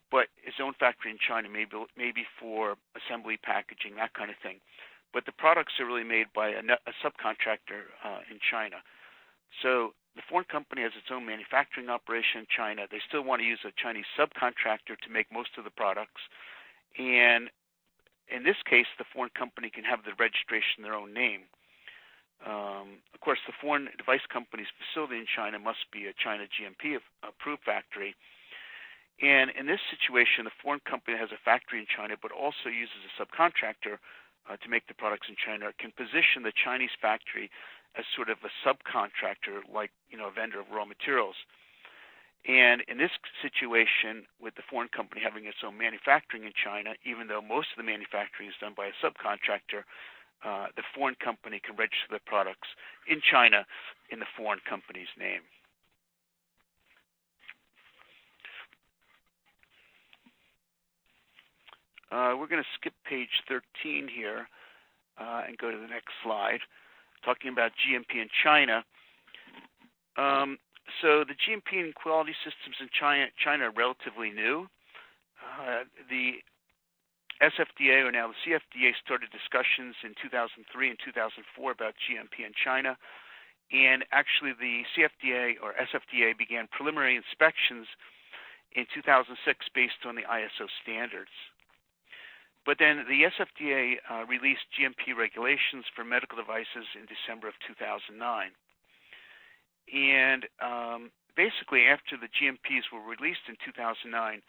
but its own factory in China may be for assembly, packaging, that kind of thing. But the products are really made by a subcontractor in China. So the foreign company has its own manufacturing operation in China. They still want to use a Chinese subcontractor to make most of the products. And in this case, the foreign company can have the registration in their own name. Of course, the foreign device company's facility in China must be a China GMP approved factory. And in this situation, the foreign company has a factory in China but also uses a subcontractor to make the products in China, can position the Chinese factory as sort of a subcontractor, like a vendor of raw materials. And in this situation, with the foreign company having its own manufacturing in China, even though most of the manufacturing is done by a subcontractor, the foreign company can register the products in China in the foreign company's name. We're going to skip page 13 here and go to the next slide, talking about GMP in China. So the GMP and quality systems in China are relatively new. The SFDA, or now the CFDA, started discussions in 2003 and 2004 about GMP in China. And actually the CFDA or SFDA began preliminary inspections in 2006 based on the ISO standards. But then the SFDA released GMP regulations for medical devices in December of 2009. And basically after the GMPs were released in 2009,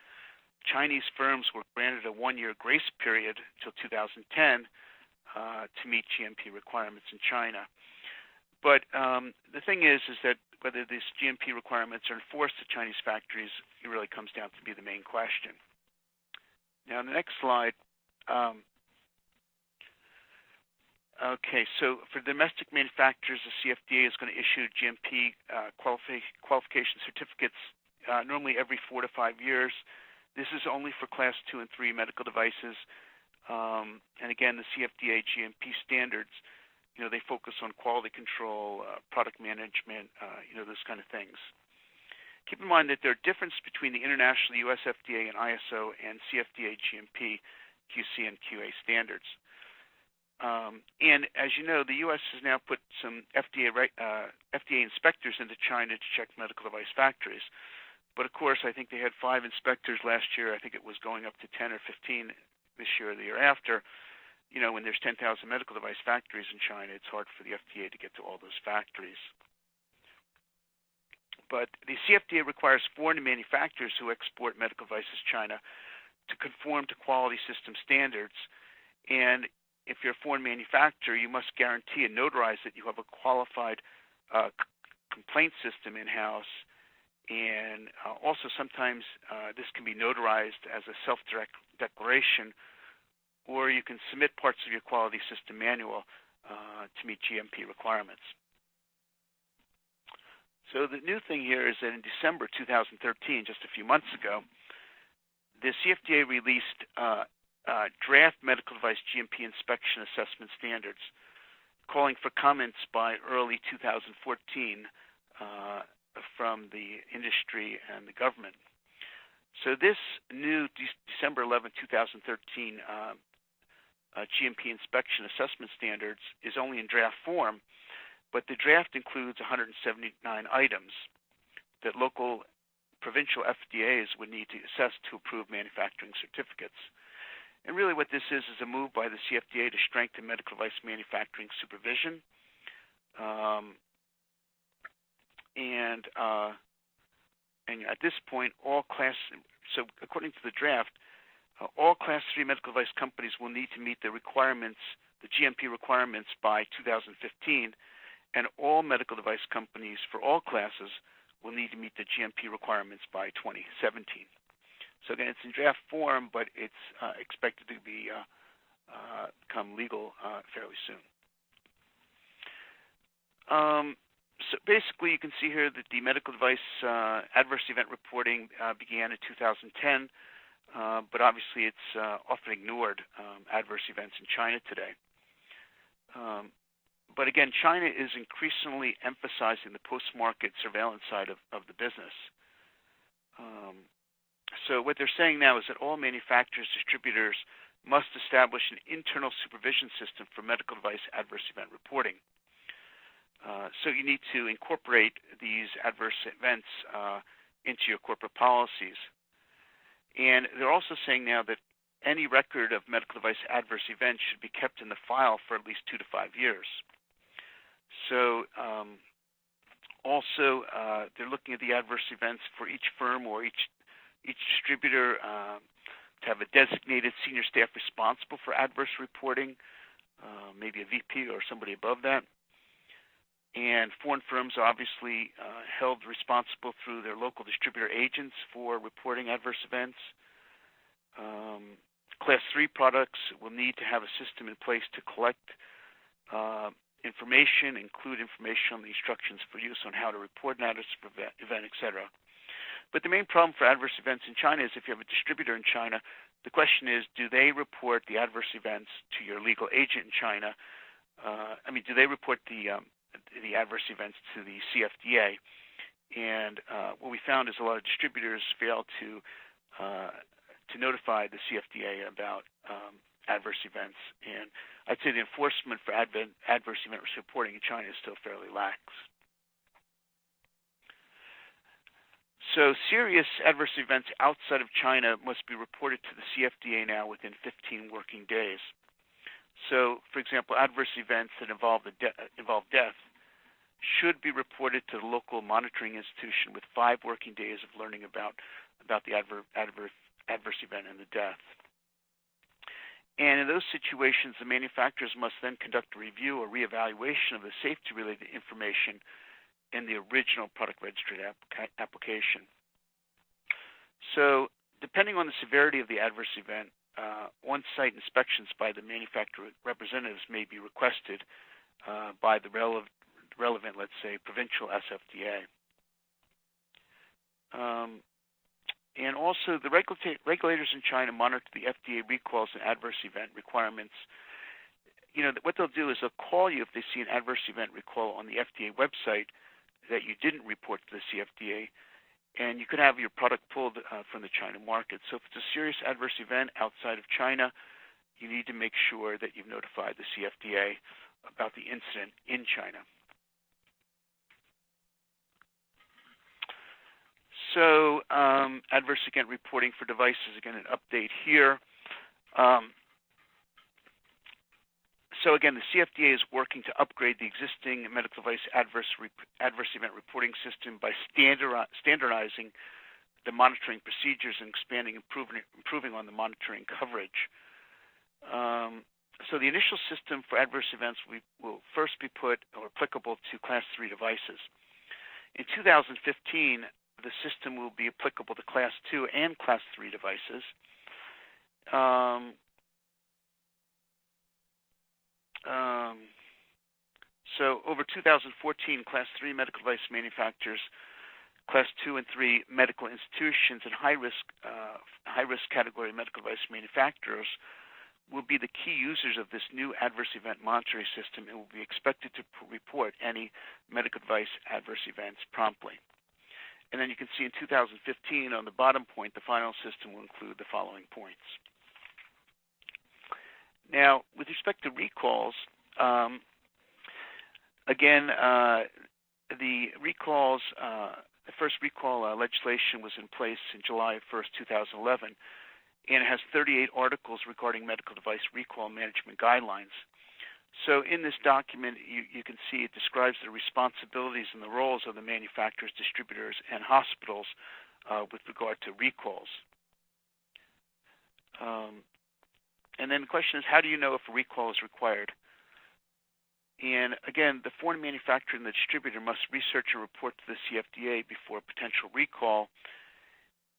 Chinese firms were granted a one-year grace period till 2010 to meet GMP requirements in China. But the thing is that whether these GMP requirements are enforced at Chinese factories, it really comes down to be the main question. Now, on the next slide, okay, so for domestic manufacturers, the CFDA is going to issue GMP qualification certificates normally every 4 to 5 years. This is only for Class 2 and 3 medical devices. And again, the CFDA GMP standards, they focus on quality control, product management, those kind of things. Keep in mind that there are differences between the international US FDA and ISO and CFDA GMP, QC, and QA standards. And as you know, the U.S. has now put some FDA inspectors into China to check medical device factories. But of course, I think they had 5 inspectors last year. I think it was going up to 10 or 15 this year or the year after. When there's 10,000 medical device factories in China, it's hard for the FDA to get to all those factories. But the CFDA requires foreign manufacturers who export medical devices to China to conform to quality system standards. And if you're a foreign manufacturer, you must guarantee and notarize that you have a qualified complaint system in-house. And also sometimes this can be notarized as a self-declaration, or you can submit parts of your quality system manual to meet GMP requirements. So the new thing here is that in December 2013, just a few months ago, the CFDA released draft medical device GMP inspection assessment standards, calling for comments by early 2014 from the industry and the government. So this new December 11, 2013 GMP inspection assessment standards is only in draft form, but the draft includes 179 items that local provincial FDAs would need to assess to approve manufacturing certificates. And really what this is a move by the CFDA to strengthen medical device manufacturing supervision. And at this point, so according to the draft, all Class 3 medical device companies will need to meet the requirements, the GMP requirements, by 2015, and all medical device companies for all classes will need to meet the GMP requirements by 2017. So again, it's in draft form, but it's expected to become legal fairly soon. So basically, you can see here that the medical device adverse event reporting began in 2010, but obviously it's often ignored, adverse events in China today. But again, China is increasingly emphasizing the post-market surveillance side of the business. So what they're saying now is that all manufacturers, distributors must establish an internal supervision system for medical device adverse event reporting. So you need to incorporate these adverse events into your corporate policies. And they're also saying now that any record of medical device adverse events should be kept in the file for at least 2 to 5 years. So also they're looking at the adverse events for each firm or each distributor to have a designated senior staff responsible for adverse reporting, maybe a VP or somebody above that. And foreign firms are obviously held responsible through their local distributor agents for reporting adverse events. Class 3 products will need to have a system in place to collect information, include information on the instructions for use on how to report an adverse event, etc. But the main problem for adverse events in China is if you have a distributor in China, the question is, do they report the adverse events to your legal agent in China? Do they report the adverse events to the CFDA? And what we found is a lot of distributors fail to notify the CFDA about adverse events. And I'd say the enforcement for adverse event reporting in China is still fairly lax. So serious adverse events outside of China must be reported to the CFDA now within 15 working days. So, for example, adverse events that involve death should be reported to the local monitoring institution with 5 working days of learning about the adverse event and the death. And in those situations, the manufacturers must then conduct a review or reevaluation of the safety-related information in the original product registry application. So, depending on the severity of the adverse event, on-site inspections by the manufacturer representatives may be requested by the relevant, let's say, provincial SFDA. And also, the regulators in China monitor the FDA recalls and adverse event requirements. What they'll do is they'll call you if they see an adverse event recall on the FDA website that you didn't report to the CFDA, and you could have your product pulled from the China market. So if it's a serious adverse event outside of China, you need to make sure that you've notified the CFDA about the incident in China. So adverse event reporting for devices, again, an update here. So again, the CFDA is working to upgrade the existing medical device adverse event reporting system by standardizing the monitoring procedures and improving on the monitoring coverage. So the initial system for adverse events will first be put or applicable to Class 3 devices. In 2015, the system will be applicable to Class 2 and Class 3 devices. So over 2014, Class 3 medical device manufacturers, Class 2 and 3 medical institutions, and high-risk category medical device manufacturers will be the key users of this new adverse event monitoring system and will be expected to report any medical device adverse events promptly. And then you can see in 2015 on the bottom point, the final system will include the following points. Now, with respect to recalls, the recalls, the first recall legislation was in place in July 1st, 2011, and it has 38 articles regarding medical device recall management guidelines. So in this document, you can see it describes the responsibilities and the roles of the manufacturers, distributors, and hospitals with regard to recalls. And then the question is, how do you know if a recall is required? And again, the foreign manufacturer and the distributor must research and report to the CFDA before a potential recall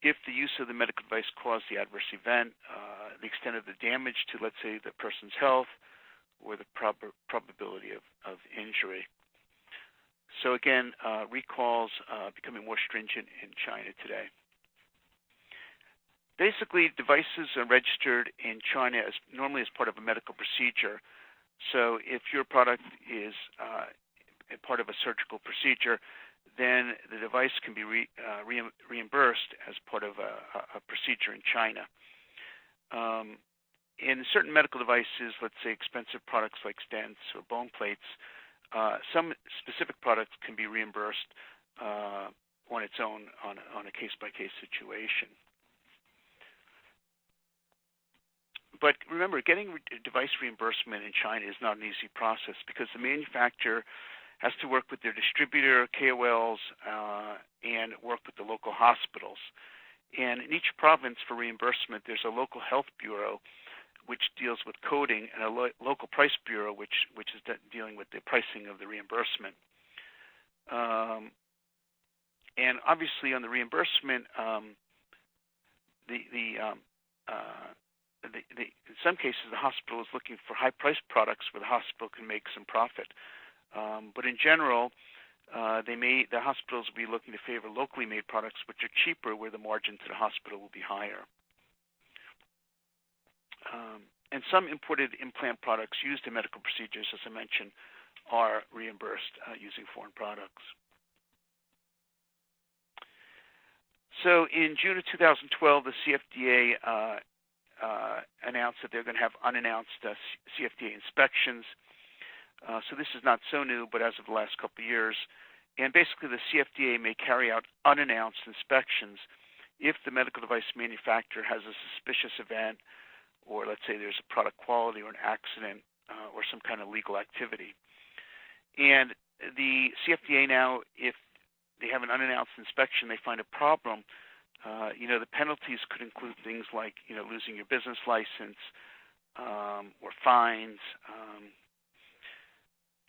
if the use of the medical device caused the adverse event, the extent of the damage to, let's say, the person's health, or the probability of injury. So again, recalls becoming more stringent in China today. Basically, devices are registered in China normally as part of a medical procedure. So if your product is a part of a surgical procedure, then the device can be reimbursed as part of a procedure in China. In certain medical devices, let's say expensive products like stents or bone plates, some specific products can be reimbursed on its own on a case-by-case situation. But remember, getting device reimbursement in China is not an easy process because the manufacturer has to work with their distributor, KOLs, and work with the local hospitals. And in each province for reimbursement, there's a local health bureau which deals with coding, and a local price bureau which is dealing with the pricing of the reimbursement. And obviously, on the reimbursement, in some cases, the hospital is looking for high-priced products where the hospital can make some profit. But in general, the hospitals will be looking to favor locally made products which are cheaper, where the margin to the hospital will be higher. And some imported implant products used in medical procedures, as I mentioned, are reimbursed using foreign products. So in June of 2012, the CFDA announced that they're going to have unannounced CFDA inspections. So this is not so new, but as of the last couple of years. And basically, the CFDA may carry out unannounced inspections if the medical device manufacturer has a suspicious event, or let's say there's a product quality or an accident or some kind of legal activity. And the CFDA now, if they have an unannounced inspection, they find a problem, the penalties could include things like, losing your business license or fines.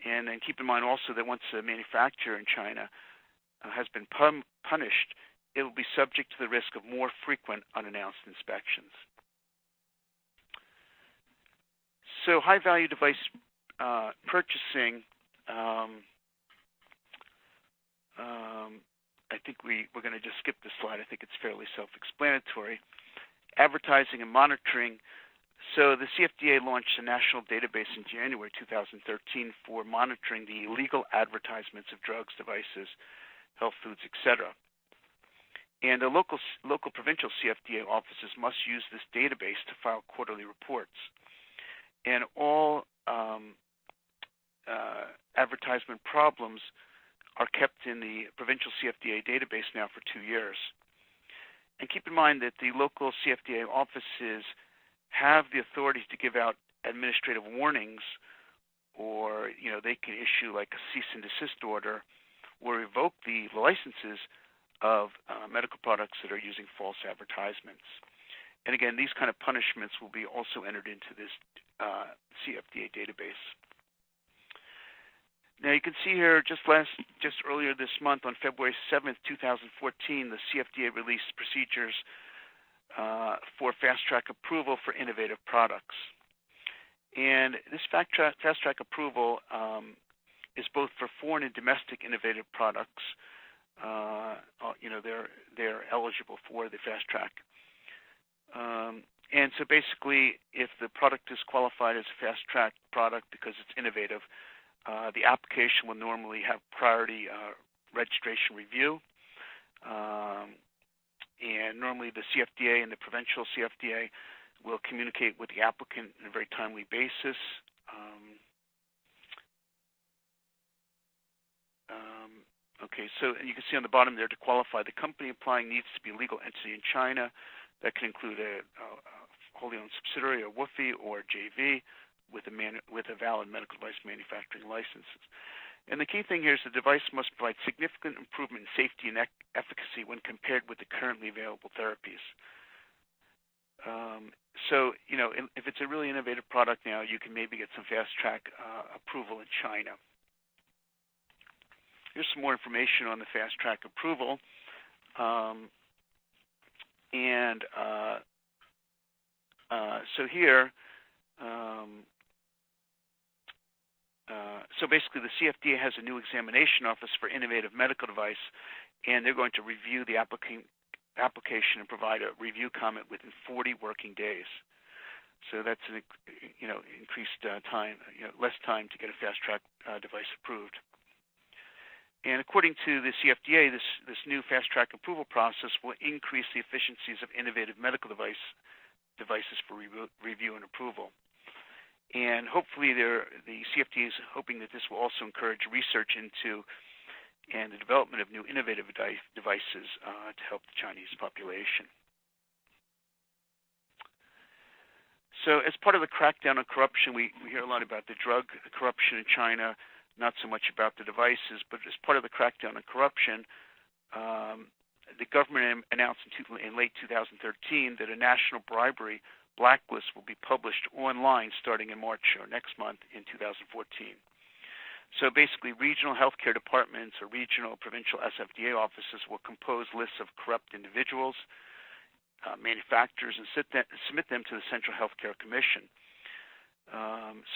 And then keep in mind also that once a manufacturer in China has been punished, it will be subject to the risk of more frequent unannounced inspections. So high-value device purchasing, I think we're going to just skip this slide. I think it's fairly self-explanatory. Advertising and monitoring. So the CFDA launched a national database in January 2013 for monitoring the illegal advertisements of drugs, devices, health foods, etc. And the local provincial CFDA offices must use this database to file quarterly reports. And all advertisement problems are kept in the provincial CFDA database now for 2 years. And keep in mind that the local CFDA offices have the authority to give out administrative warnings, or they can issue like a cease and desist order or revoke the licenses of medical products that are using false advertisements. And again, these kind of punishments will be also entered into this CFDA database. Now you can see here just earlier this month on February 7th, 2014, the CFDA released procedures for fast-track approval for innovative products. And this fast-track approval is both for foreign and domestic innovative products. They're eligible for the fast-track. And so basically, if the product is qualified as a fast-track product because it's innovative, the application will normally have priority registration review. And normally the CFDA and the provincial CFDA will communicate with the applicant on a very timely basis. Okay, so you can see on the bottom there, to qualify, the company applying needs to be a legal entity in China. That can include a wholly owned subsidiary, or WFOE, or JV, with a valid medical device manufacturing licenses. And the key thing here is the device must provide significant improvement in safety and efficacy when compared with the currently available therapies. So, if it's a really innovative product now, you can maybe get some fast-track approval in China. Here's some more information on the fast-track approval. So here, so basically the CFDA has a new examination office for innovative medical device, and they're going to review the application and provide a review comment within 40 working days. So that's an increased time, less time to get a fast-track device approved. And according to the CFDA, this new fast-track approval process will increase the efficiencies of innovative medical devices for review and approval. And hopefully the CFDA is hoping that this will also encourage research into and the development of new innovative devices to help the Chinese population. So as part of the crackdown on corruption, we hear a lot about the drug corruption in China, not so much about the devices, but as part of the crackdown on corruption, the government announced in late 2013 that a national bribery blacklist will be published online starting in March or next month in 2014. So basically, regional healthcare departments or regional provincial SFDA offices will compose lists of corrupt individuals, manufacturers, and submit them to the Central Healthcare Commission.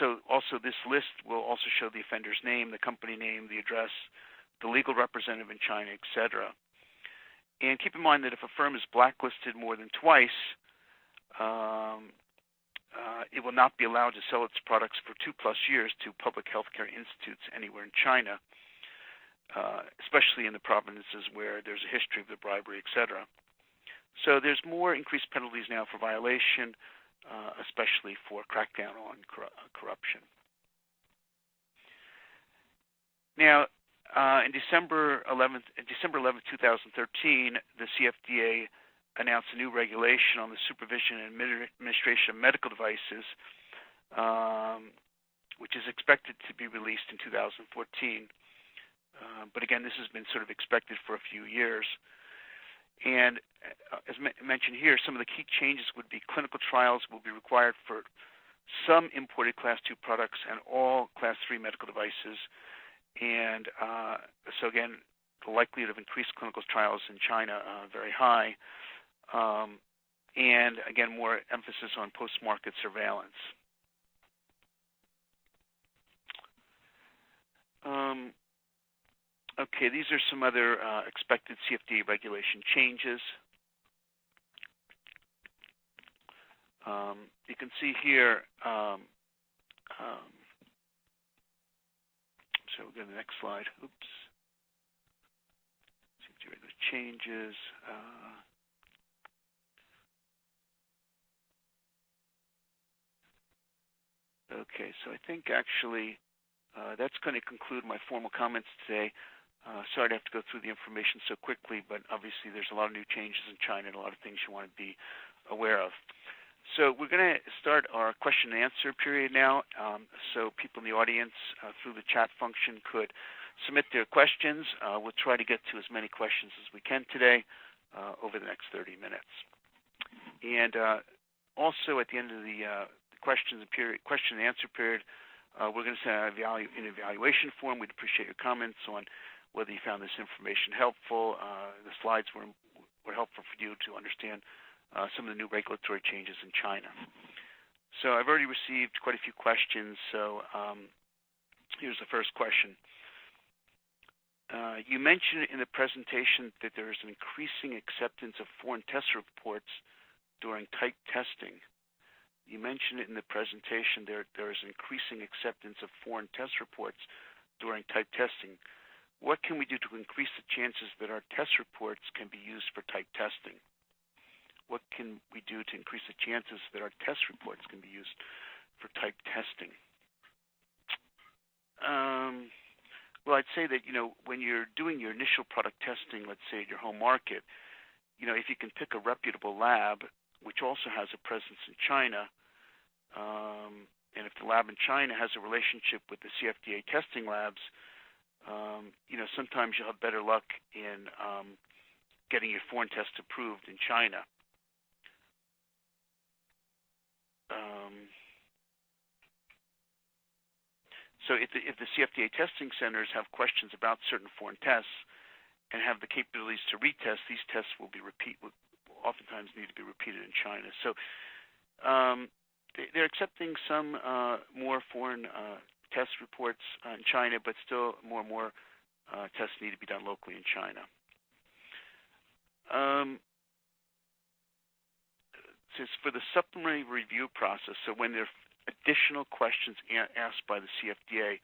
So also this list will also show the offender's name, the company name, the address, the legal representative in China, etc. And keep in mind that if a firm is blacklisted more than twice, it will not be allowed to sell its products for 2+ years to public healthcare institutes anywhere in China, especially in the provinces where there's a history of the bribery, etc. So there's more increased penalties now for violation, especially for crackdown on corruption. Now, in December 11th, 2013, the CFDA announced a new regulation on the supervision and administration of medical devices, which is expected to be released in 2014. But again, this has been sort of expected for a few years. And as mentioned here, some of the key changes would be clinical trials will be required for some imported Class 2 products and all Class 3 medical devices. And so again, the likelihood of increased clinical trials in China very high. And again, more emphasis on post-market surveillance. Okay, these are some other expected CFDA regulation changes. You can see here, so we'll go to the next slide. Oops. CFDA regulation changes. Okay, so I think actually that's going to conclude my formal comments today. Sorry to have to go through the information so quickly, but obviously there's a lot of new changes in China and a lot of things you want to be aware of. So we're going to start our question and answer period now. So people in the audience through the chat function could submit their questions. We'll try to get to as many questions as we can today over the next 30 minutes. And also at the end of the question and answer period, we're going to send out an evaluation form. We'd appreciate your comments on whether you found this information helpful. The slides were helpful for you to understand some of the new regulatory changes in China. So I've already received quite a few questions. So here's the first question. You mentioned in the presentation that there is an increasing acceptance of foreign test reports during type testing. You mentioned it in the presentation there is increasing acceptance of foreign test reports during type testing. What can we do to increase the chances that our test reports can be used for type testing? What can we do to increase the chances that our test reports can be used for type testing? Well, I'd say that, when you're doing your initial product testing, let's say at your home market, if you can pick a reputable lab, which also has a presence in China, and if the lab in China has a relationship with the CFDA testing labs, sometimes you'll have better luck in getting your foreign test approved in China. So if the CFDA testing centers have questions about certain foreign tests and have the capabilities to retest, these tests will oftentimes need to be repeated in China. So they're accepting some more foreign test reports in China, but still more and more tests need to be done locally in China. So for the supplementary review process, so when there are additional questions asked by the CFDA,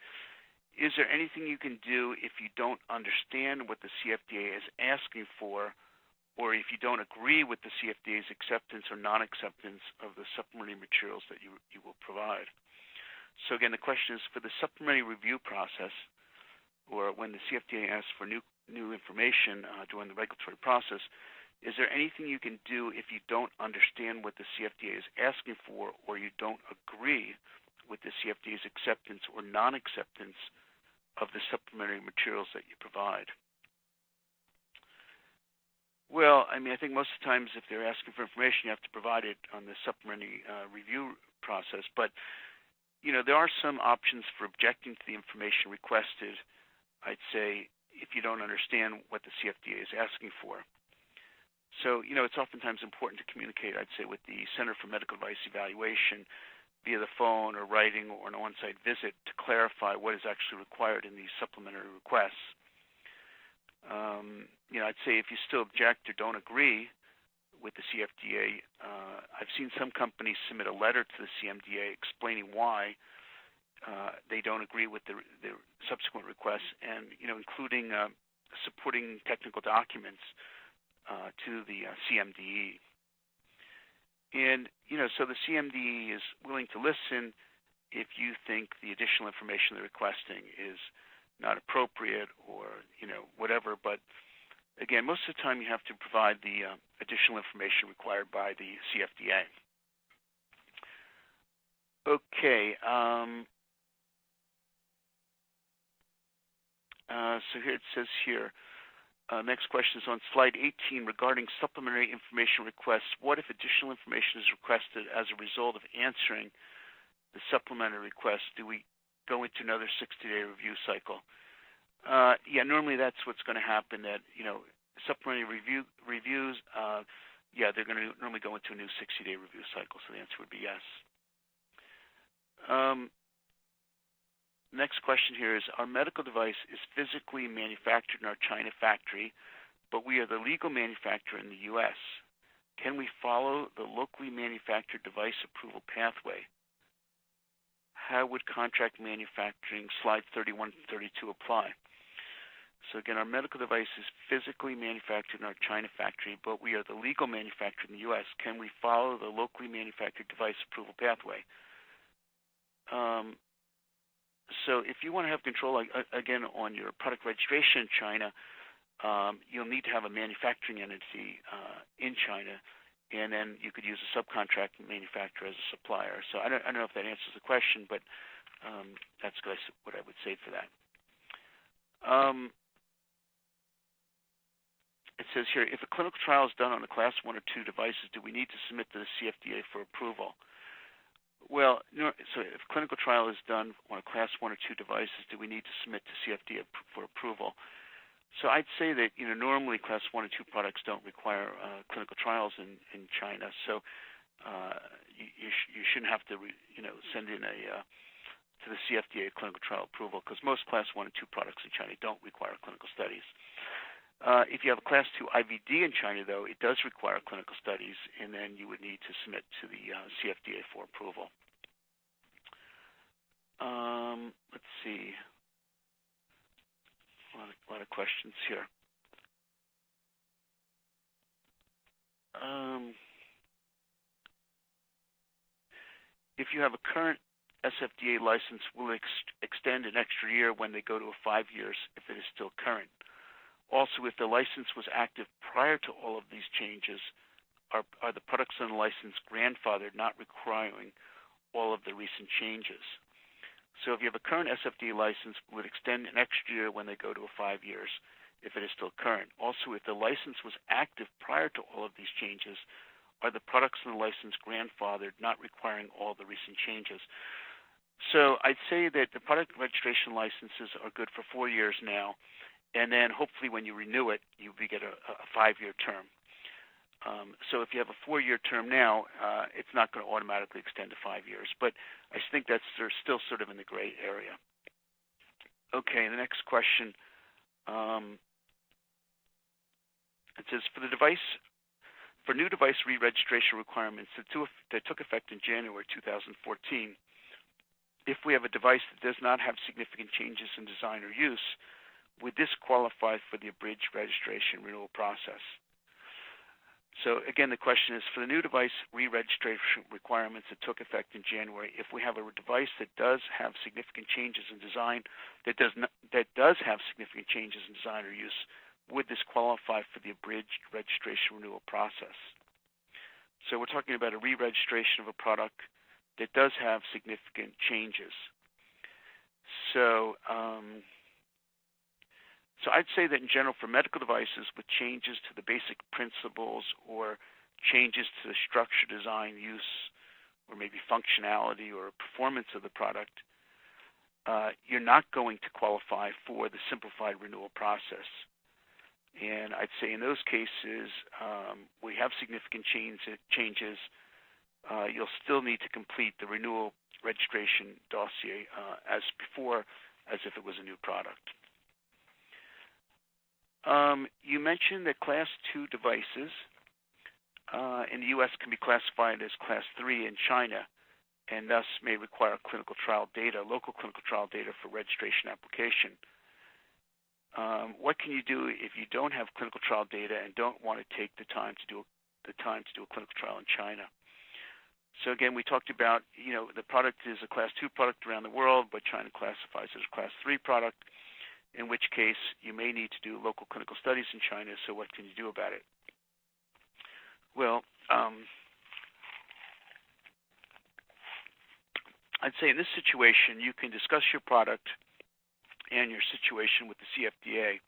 is there anything you can do if you don't understand what the CFDA is asking for, or if you don't agree with the CFDA's acceptance or non-acceptance of the supplementary materials that you will provide? So again, the question is, for the supplementary review process, or when the CFDA asks for new information during the regulatory process, is there anything you can do if you don't understand what the CFDA is asking for, or you don't agree with the CFDA's acceptance or non-acceptance of the supplementary materials that you provide? Well, I think most of the times if they're asking for information, you have to provide it on the supplementary review process. But, there are some options for objecting to the information requested, I'd say, if you don't understand what the CFDA is asking for. So, it's oftentimes important to communicate, I'd say, with the Center for Medical Device Evaluation via the phone or writing or an on-site visit to clarify what is actually required in these supplementary requests. I'd say if you still object or don't agree with the CFDA. I've seen some companies submit a letter to the CMDA explaining why they don't agree with the subsequent requests, and including supporting technical documents to the CMDE. And so the CMDE is willing to listen if you think the additional information they're requesting is not appropriate or whatever. But again, most of the time you have to provide the additional information required by the CFDA. Okay. So here it says here, next question is on slide 18 regarding supplementary information requests. What if additional information is requested as a result of answering the supplementary request? Do we go into another 60-day review cycle? Yeah, normally that's what's going to happen. That supplementary reviews, they're going to normally go into a new 60-day review cycle. So the answer would be yes. Next question here is, our medical device is physically manufactured in our China factory, but we are the legal manufacturer in the U.S. Can we follow the locally manufactured device approval pathway? How would contract manufacturing slide 31 and 32 apply? So again, our medical device is physically manufactured in our China factory, but we are the legal manufacturer in the U.S. Can we follow the locally manufactured device approval pathway? So if you want to have control, again, on your product registration in China, you'll need to have a manufacturing entity in China, and then you could use a subcontract manufacturer as a supplier. So I don't know if that answers the question, but that's what I would say for that. It says here, if a clinical trial is done on a Class 1 or 2 devices, do we need to submit to the CFDA for approval? Well, so if a clinical trial is done on a Class 1 or 2 devices, do we need to submit to CFDA for approval? So I'd say that normally Class 1 and 2 products don't require clinical trials in China. So you shouldn't have to send in to the CFDA clinical trial approval, because most Class 1 and 2 products in China don't require clinical studies. If you have a Class 2 IVD in China, though, it does require clinical studies, and then you would need to submit to the CFDA for approval. Let's see. A lot of questions here. If you have a current SFDA license, will it extend an extra year when they go to 5 years if it is still current? Also, if the license was active prior to all of these changes, are the products on the license grandfathered, not requiring all of the recent changes? So if you have a current SFDA license, would extend an extra year when they go to 5 years if it is still current. Also, if the license was active prior to all of these changes, are the products on the license grandfathered, not requiring all the recent changes? So I'd say that the product registration licenses are good for 4 years now. And then hopefully when you renew it, you get a 5-year term. So if you have a 4-year term now, it's not going to automatically extend to 5 years. But I think they're still sort of in the gray area. Okay, the next question. It says, for new device re-registration requirements that took effect in January 2014, if we have a device that does not have significant changes in design or use, would this qualify for the abridged registration renewal process? So again, the question is, for the new device re-registration requirements that took effect in January, if we have a device that does have significant changes in design, that does have significant changes in design or use, would this qualify for the abridged registration renewal process? So we're talking about a re-registration of a product that does have significant changes. So I'd say that in general, for medical devices with changes to the basic principles or changes to the structure, design, use, or maybe functionality or performance of the product, you're not going to qualify for the simplified renewal process. And I'd say in those cases, we have significant changes. You'll still need to complete the renewal registration dossier as before, as if it was a new product. You mentioned that Class 2 devices in the U.S. can be classified as Class 3 in China, and thus may require clinical trial data, local clinical trial data for registration application. What can you do if you don't have clinical trial data and don't want to take the time to do a clinical trial in China? So again, we talked about, the product is a Class 2 product around the world, but China classifies it as a Class 3 product, in which case you may need to do local clinical studies in China. So what can you do about it? Well, I'd say in this situation, you can discuss your product and your situation with the CFDA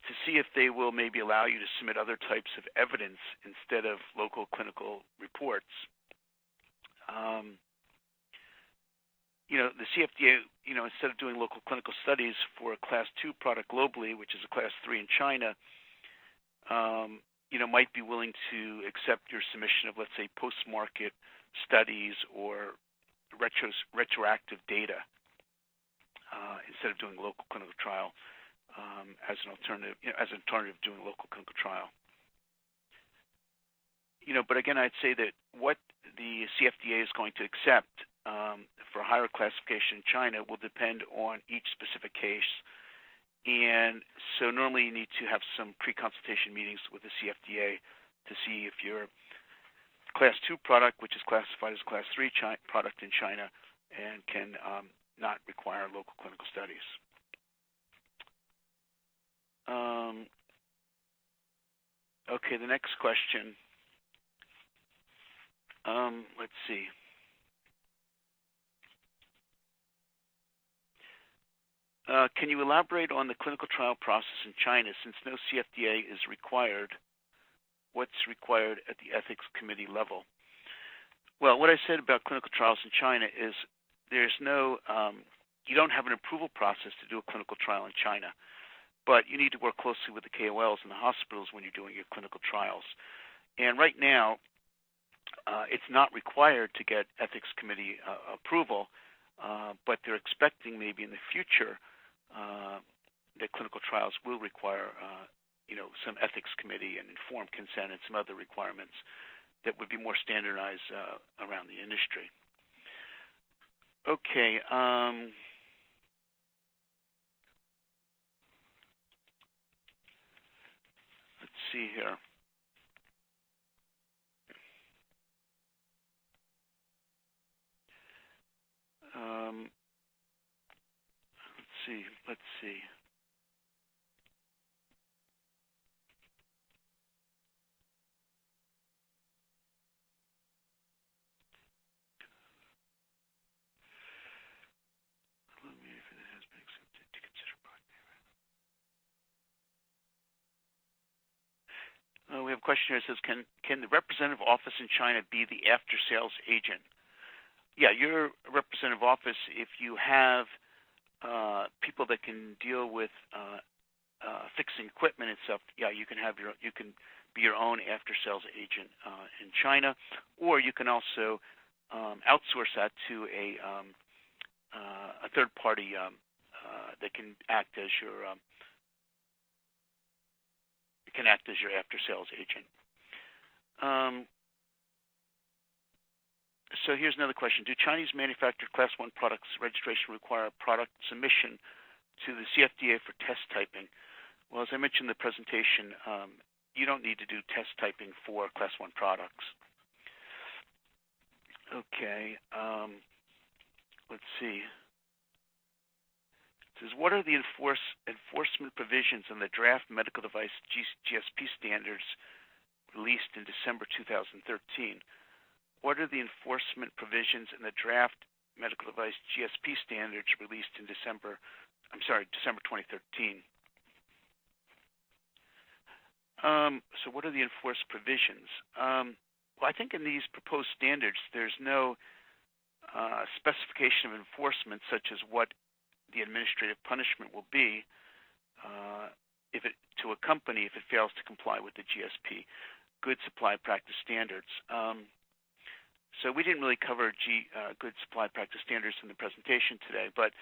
to see if they will maybe allow you to submit other types of evidence instead of local clinical reports. The CFDA, instead of doing local clinical studies for a Class 2 product globally, which is a Class 3 in China, might be willing to accept your submission of, let's say, post-market studies or retroactive data instead of doing local clinical trial as an alternative to doing local clinical trial. But again, I'd say that what the CFDA is going to accept for higher classification in China will depend on each specific case. And so normally you need to have some pre-consultation meetings with the CFDA to see if your Class 2 product, which is classified as Class 3 product in China, and can not require local clinical studies. Okay, the next question. Let's see. Can you elaborate on the clinical trial process in China? Since no CFDA is required, what's required at the ethics committee level? Well, what I said about clinical trials in China is there's no, you don't have an approval process to do a clinical trial in China, but you need to work closely with the KOLs and the hospitals when you're doing your clinical trials. And right now, it's not required to get ethics committee approval, but they're expecting maybe in the future that clinical trials will require, some ethics committee and informed consent and some other requirements that would be more standardized around the industry. Okay. Let's see here. Let's see. We have a question here that says, can the representative office in China be the after-sales agent? Yeah, your representative office, if you have people that can deal with fixing equipment and stuff, yeah, you can be your own after-sales agent in China, or you can also outsource that to a third party that can act as your after-sales agent. So here's another question. Do Chinese manufactured Class 1 products registration require a product submission to the CFDA for test typing? Well, as I mentioned in the presentation, you don't need to do test typing for Class 1 products. Okay. Let's see. It says, what are the enforcement provisions in the draft medical device GSP standards released in December 2013? What are the enforcement provisions in the draft medical device GSP standards released in December 2013? So what are the enforced provisions? Well, I think in these proposed standards, there's no specification of enforcement, such as what the administrative punishment will be to a company if it fails to comply with the GSP, Good Supply Practice Standards. So we didn't really cover Good Supply Practice Standards in the presentation today, but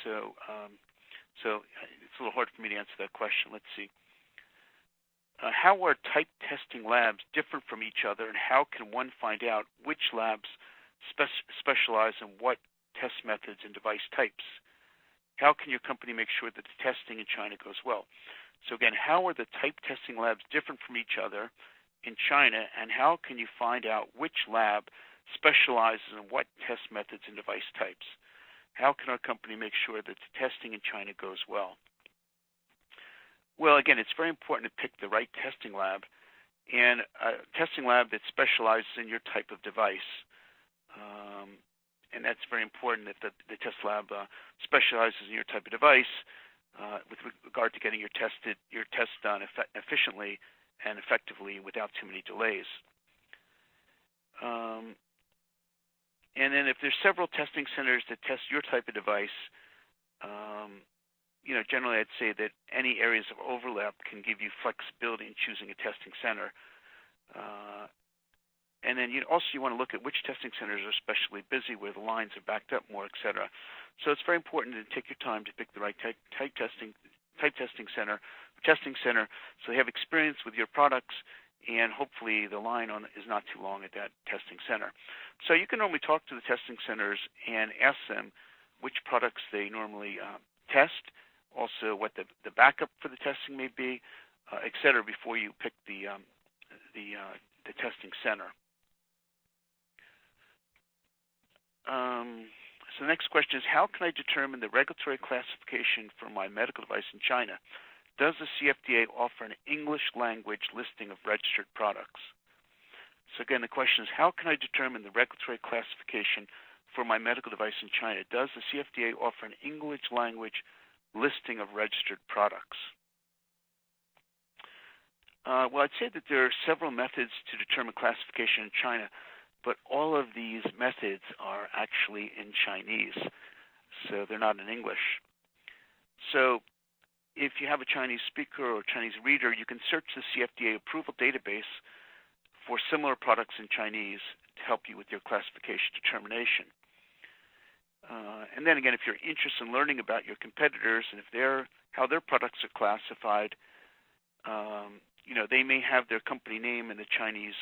so it's a little hard for me to answer that question. Let's see. how are type testing labs different from each other, and how can one find out which labs specialize in what test methods and device types? How can your company make sure that the testing in China goes well? So again, how are the type testing labs different from each other in China, and how can you find out which lab specializes in what test methods and device types? How can our company make sure that the testing in China goes well? Well, again, it's very important to pick the right testing lab, and a testing lab that specializes in your type of device. And that's very important if the test lab specializes in your type of device with regard to getting your tests done efficiently and effectively without too many delays. And then if there's several testing centers that test your type of device, generally I'd say that any areas of overlap can give you flexibility in choosing a testing center. And then you want to look at which testing centers are especially busy, where the lines are backed up more, et cetera. So it's very important to take your time to pick the right type testing center, so they have experience with your products, and hopefully the line is not too long at that testing center. So you can normally talk to the testing centers and ask them which products they normally test, also what the backup for the testing may be, et cetera, before you pick the testing center. So the next question is, how can I determine the regulatory classification for my medical device in China? Does the CFDA offer an English language listing of registered products? So again, the question is, how can I determine the regulatory classification for my medical device in China? Does the CFDA offer an English language listing of registered products? Well, I'd say that there are several methods to determine classification in China, but all of these methods are actually in Chinese, so they're not in English. So if you have a Chinese speaker or Chinese reader, you can search the CFDA approval database for similar products in Chinese to help you with your classification determination. And then again, if you're interested in learning about your competitors and how their products are classified, they may have their company name in the Chinese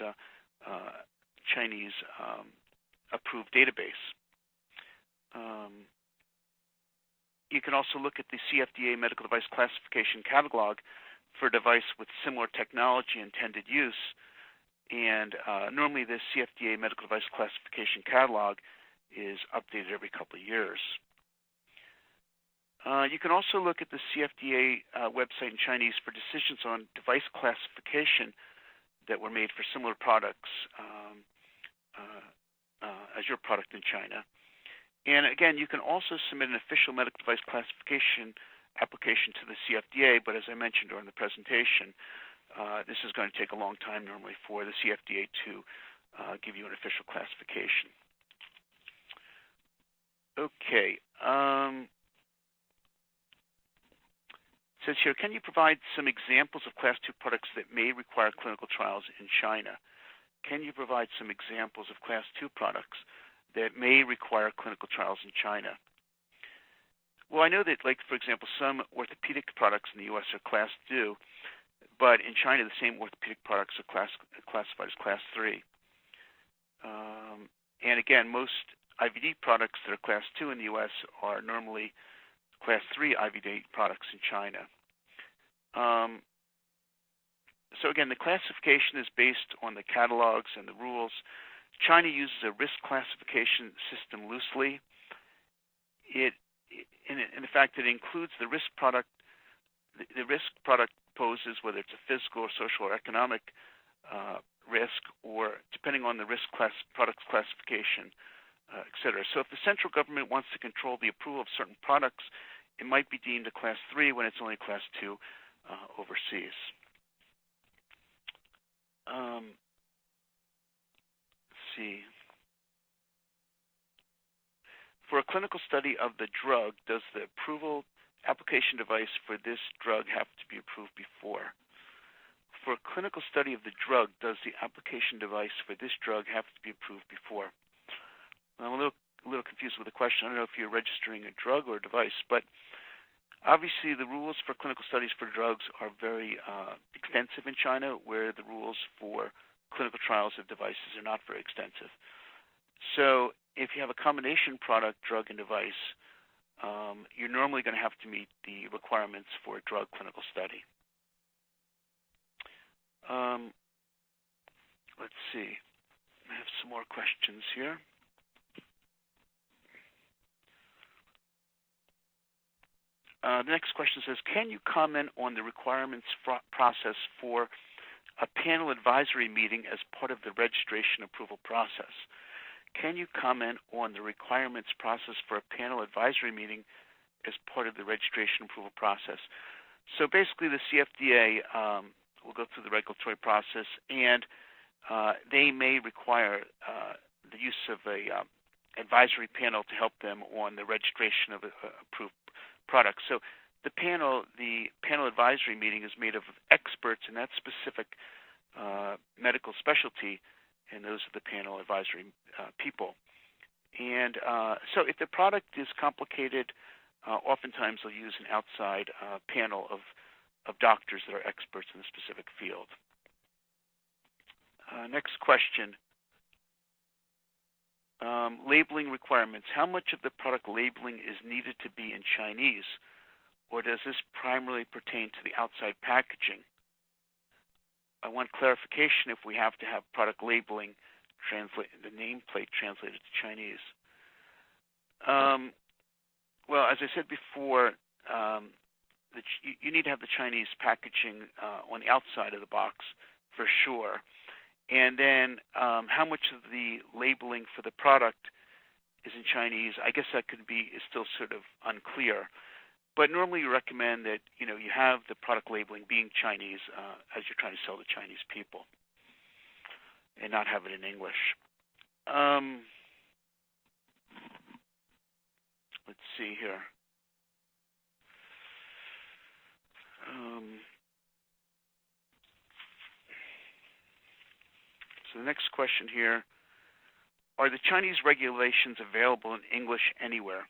approved database. You can also look at the CFDA medical device classification catalog for a device with similar technology intended use. And normally the CFDA medical device classification catalog is updated every couple of years. You can also look at the CFDA website in Chinese for decisions on device classification that were made for similar products as your product in China. And again, you can also submit an official medical device classification application to the CFDA, but as I mentioned during the presentation, this is going to take a long time normally for the CFDA to give you an official classification. Okay. It says here, can you provide some examples of Class 2 products that may require clinical trials in China? Can you provide some examples of Class 2 products that may require clinical trials in China? Well, I know that, for example, some orthopedic products in the U.S. are Class 2, but in China, the same orthopedic products are classified as Class 3. And again, most IVD products that are Class 2 in the U.S. are normally Class 3 IVD products in China. So again, the classification is based on the catalogs and the rules. China uses a risk classification system loosely. In fact, it includes the risk product poses, whether it's a physical or social or economic risk, or depending on the risk products classification, et cetera. So if the central government wants to control the approval of certain products, it might be deemed a Class 3 when it's only Class 2 overseas. Let's see. For a clinical study of the drug, does the approval application device for this drug have to be approved before? For a clinical study of the drug, does the application device for this drug have to be approved before? I'm a little confused with the question. I don't know if you're registering a drug or a device, but Obviously, the rules for clinical studies for drugs are very extensive in China, where the rules for clinical trials of devices are not very extensive. So if you have a combination product, drug, and device, you're normally going to have to meet the requirements for a drug clinical study. Let's see. I have some more questions here. The next question says, can you comment on the requirements process for a panel advisory meeting as part of the registration approval process? Can you comment on the requirements process for a panel advisory meeting as part of the registration approval process? So basically the CFDA will go through the regulatory process, and they may require the use of a advisory panel to help them on the registration of approved products. So the panel advisory meeting is made of experts in that specific medical specialty, and those are the panel advisory people. And so if the product is complicated, oftentimes they'll use an outside panel of doctors that are experts in the specific field. Next question. Labeling requirements. How much of the product labeling is needed to be in Chinese, or does this primarily pertain to the outside packaging? I want clarification if we have to have product labeling, the nameplate translated to Chinese. Well, as I said before, you need to have the Chinese packaging on the outside of the box for sure. And then how much of the labeling for the product is in Chinese, I guess that is still sort of unclear. But normally you recommend that you have the product labeling being Chinese as you're trying to sell to Chinese people, and not have it in English. Let's see here. So the next question here, are the Chinese regulations available in English anywhere?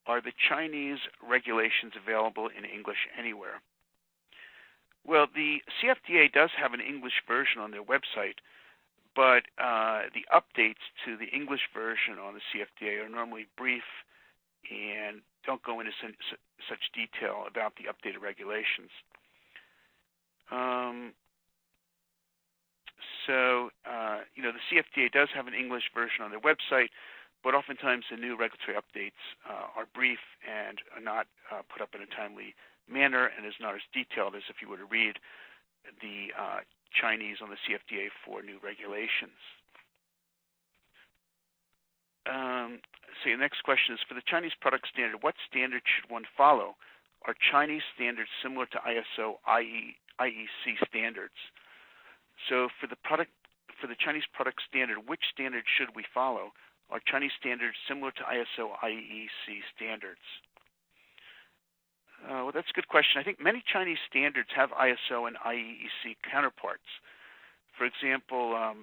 Are the Chinese regulations available in English anywhere? Well, the CFDA does have an English version on their website, but the updates to the English version on the CFDA are normally brief and don't go into such detail about the updated regulations. The CFDA does have an English version on their website, but oftentimes the new regulatory updates are brief and are not put up in a timely manner, and is not as detailed as if you were to read the Chinese on the CFDA for new regulations. So the next question is, for the Chinese product standard, what standard should one follow? Are Chinese standards similar to ISO IEC standards? So for the Chinese product standard, which standard should we follow? Are Chinese standards similar to ISO IEC standards? Well, that's a good question. I think many Chinese standards have ISO and IEC counterparts. For example,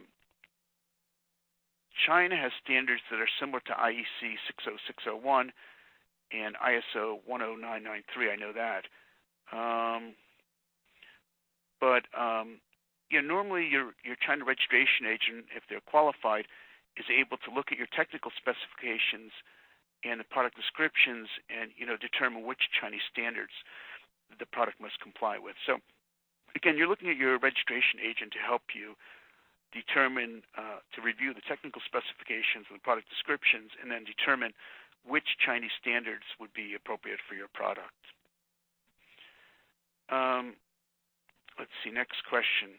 China has standards that are similar to IEC 60601 and ISO 10993. I know that. Normally your China registration agent, if they're qualified, is able to look at your technical specifications and the product descriptions and determine which Chinese standards the product must comply with. So again, you're looking at your registration agent to help you determine, to review the technical specifications and the product descriptions, and then determine which Chinese standards would be appropriate for your product. Let's see, next question.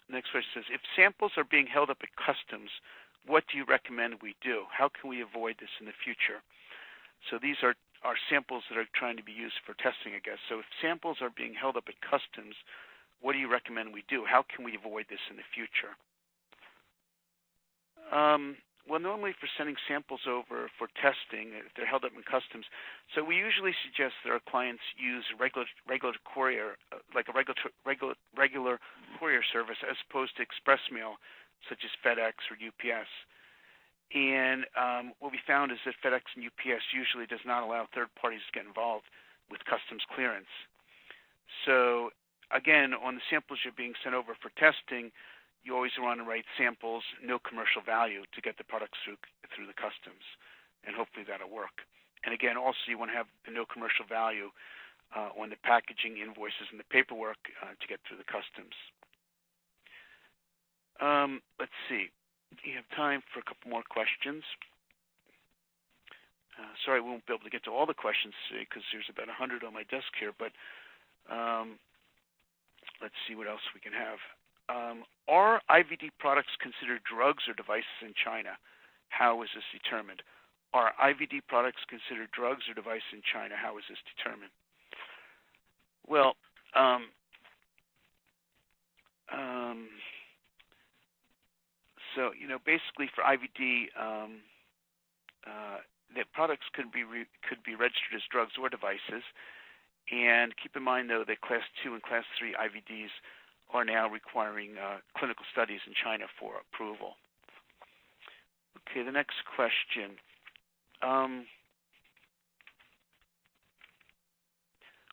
Next question says, if samples are being held up at customs, what do you recommend we do? How can we avoid this in the future? So these are samples that are trying to be used for testing, I guess. So if samples are being held up at customs, what do you recommend we do? How can we avoid this in the future? Well, normally for sending samples over for testing, if they're held up in customs, so we usually suggest that our clients use regular courier, like a regular courier service, as opposed to express mail, such as FedEx or UPS. And what we found is that FedEx and UPS usually does not allow third parties to get involved with customs clearance. So again, on the samples you're being sent over for testing, you always want to write samples, no commercial value, to get the products through the customs, and hopefully that'll work. And again, also you want to have the no commercial value on the packaging, invoices, and the paperwork to get through the customs. Let's see. We have time for a couple more questions. Sorry, we won't be able to get to all the questions today because there's about 100 on my desk here, but let's see what else we can have. Are IVD products considered drugs or devices in China? How is this determined? Are IVD products considered drugs or devices in China? How is this determined? Well, so basically for IVD, the products could be registered as drugs or devices. And keep in mind, though, that Class 2 and Class 3 IVDs are now requiring clinical studies in China for approval. Okay, the next question.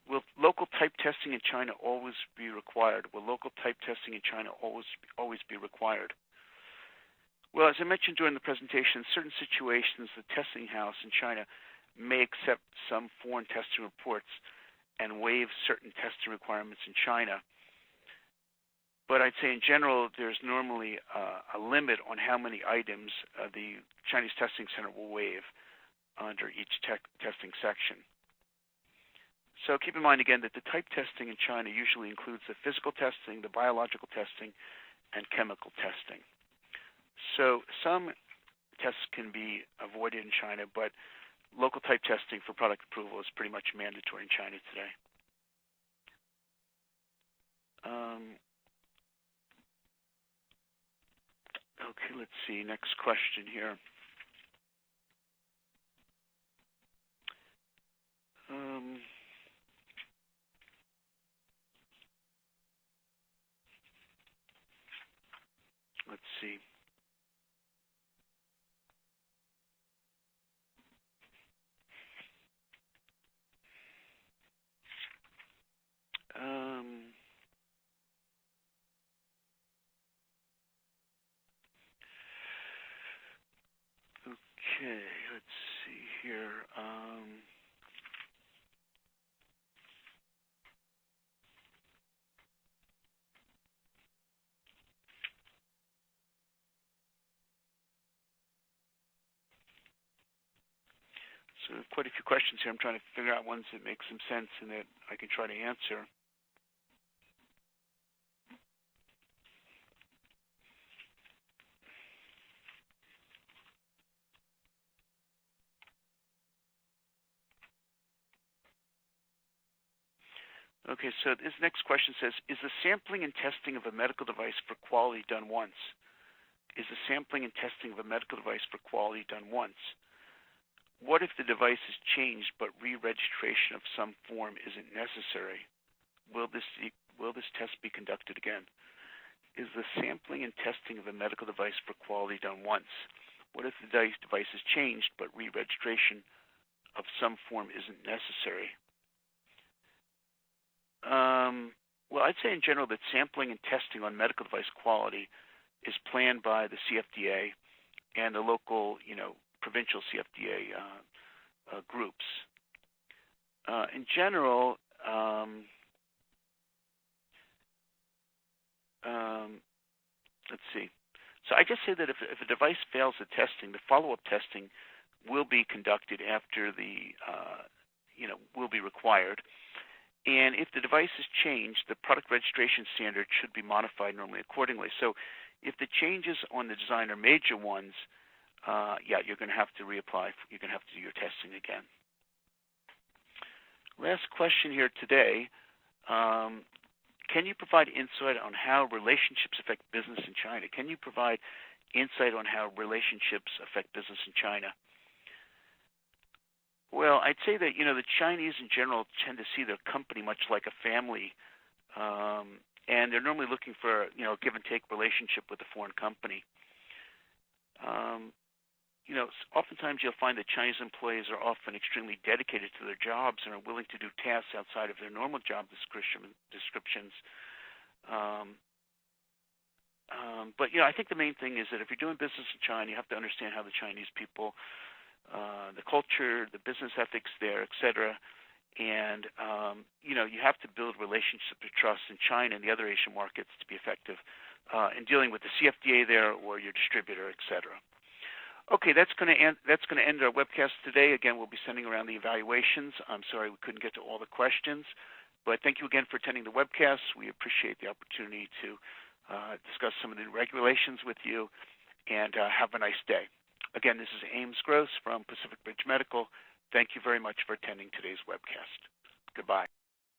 Will local type testing in China always be required? Will local type testing in China always be required? Well, as I mentioned during the presentation, in certain situations, the testing house in China may accept some foreign testing reports and waive certain testing requirements in China. But I'd say in general, there's normally a limit on how many items the Chinese testing center will waive under each testing section. So keep in mind again that the type testing in China usually includes the physical testing, the biological testing, and chemical testing. So some tests can be avoided in China, but local type testing for product approval is pretty much mandatory in China today. Okay, let's see. Next question here. Let's see. Okay, let's see here. So quite a few questions here. I'm trying to figure out ones that make some sense and that I can try to answer. Okay, so this next question says, is the sampling and testing of a medical device for quality done once? Is the sampling and testing of a medical device for quality done once? What if the device is changed but re-registration of some form isn't necessary? Will this test be conducted again? Is the sampling and testing of a medical device for quality done once? What if the device is changed but re-registration of some form isn't necessary? Well, I'd say in general that sampling and testing on medical device quality is planned by the CFDA and the local, provincial CFDA groups. In general, let's see. So I just say that if a device fails the testing, the follow-up testing will be conducted after will be required. And if the device is changed, the product registration standard should be modified normally accordingly. So if the changes on the design are major ones, you're going to have to reapply. You're going to have to do your testing again. Last question here today. Can you provide insight on how relationships affect business in China? Can you provide insight on how relationships affect business in China? Well, I'd say that, the Chinese in general tend to see their company much like a family, and they're normally looking for a give and take relationship with a foreign company. Oftentimes you'll find that Chinese employees are often extremely dedicated to their jobs and are willing to do tasks outside of their normal job descriptions. But I think the main thing is that if you're doing business in China, you have to understand how the Chinese people, the culture, the business ethics there, et cetera. And, you have to build relationships of trust in China and the other Asian markets to be effective in dealing with the CFDA there or your distributor, et cetera. Okay, that's going to end our webcast today. Again, we'll be sending around the evaluations. I'm sorry we couldn't get to all the questions, but thank you again for attending the webcast. We appreciate the opportunity to discuss some of the regulations with you, and have a nice day. Again, this is Ames Gross from Pacific Bridge Medical. Thank you very much for attending today's webcast. Goodbye.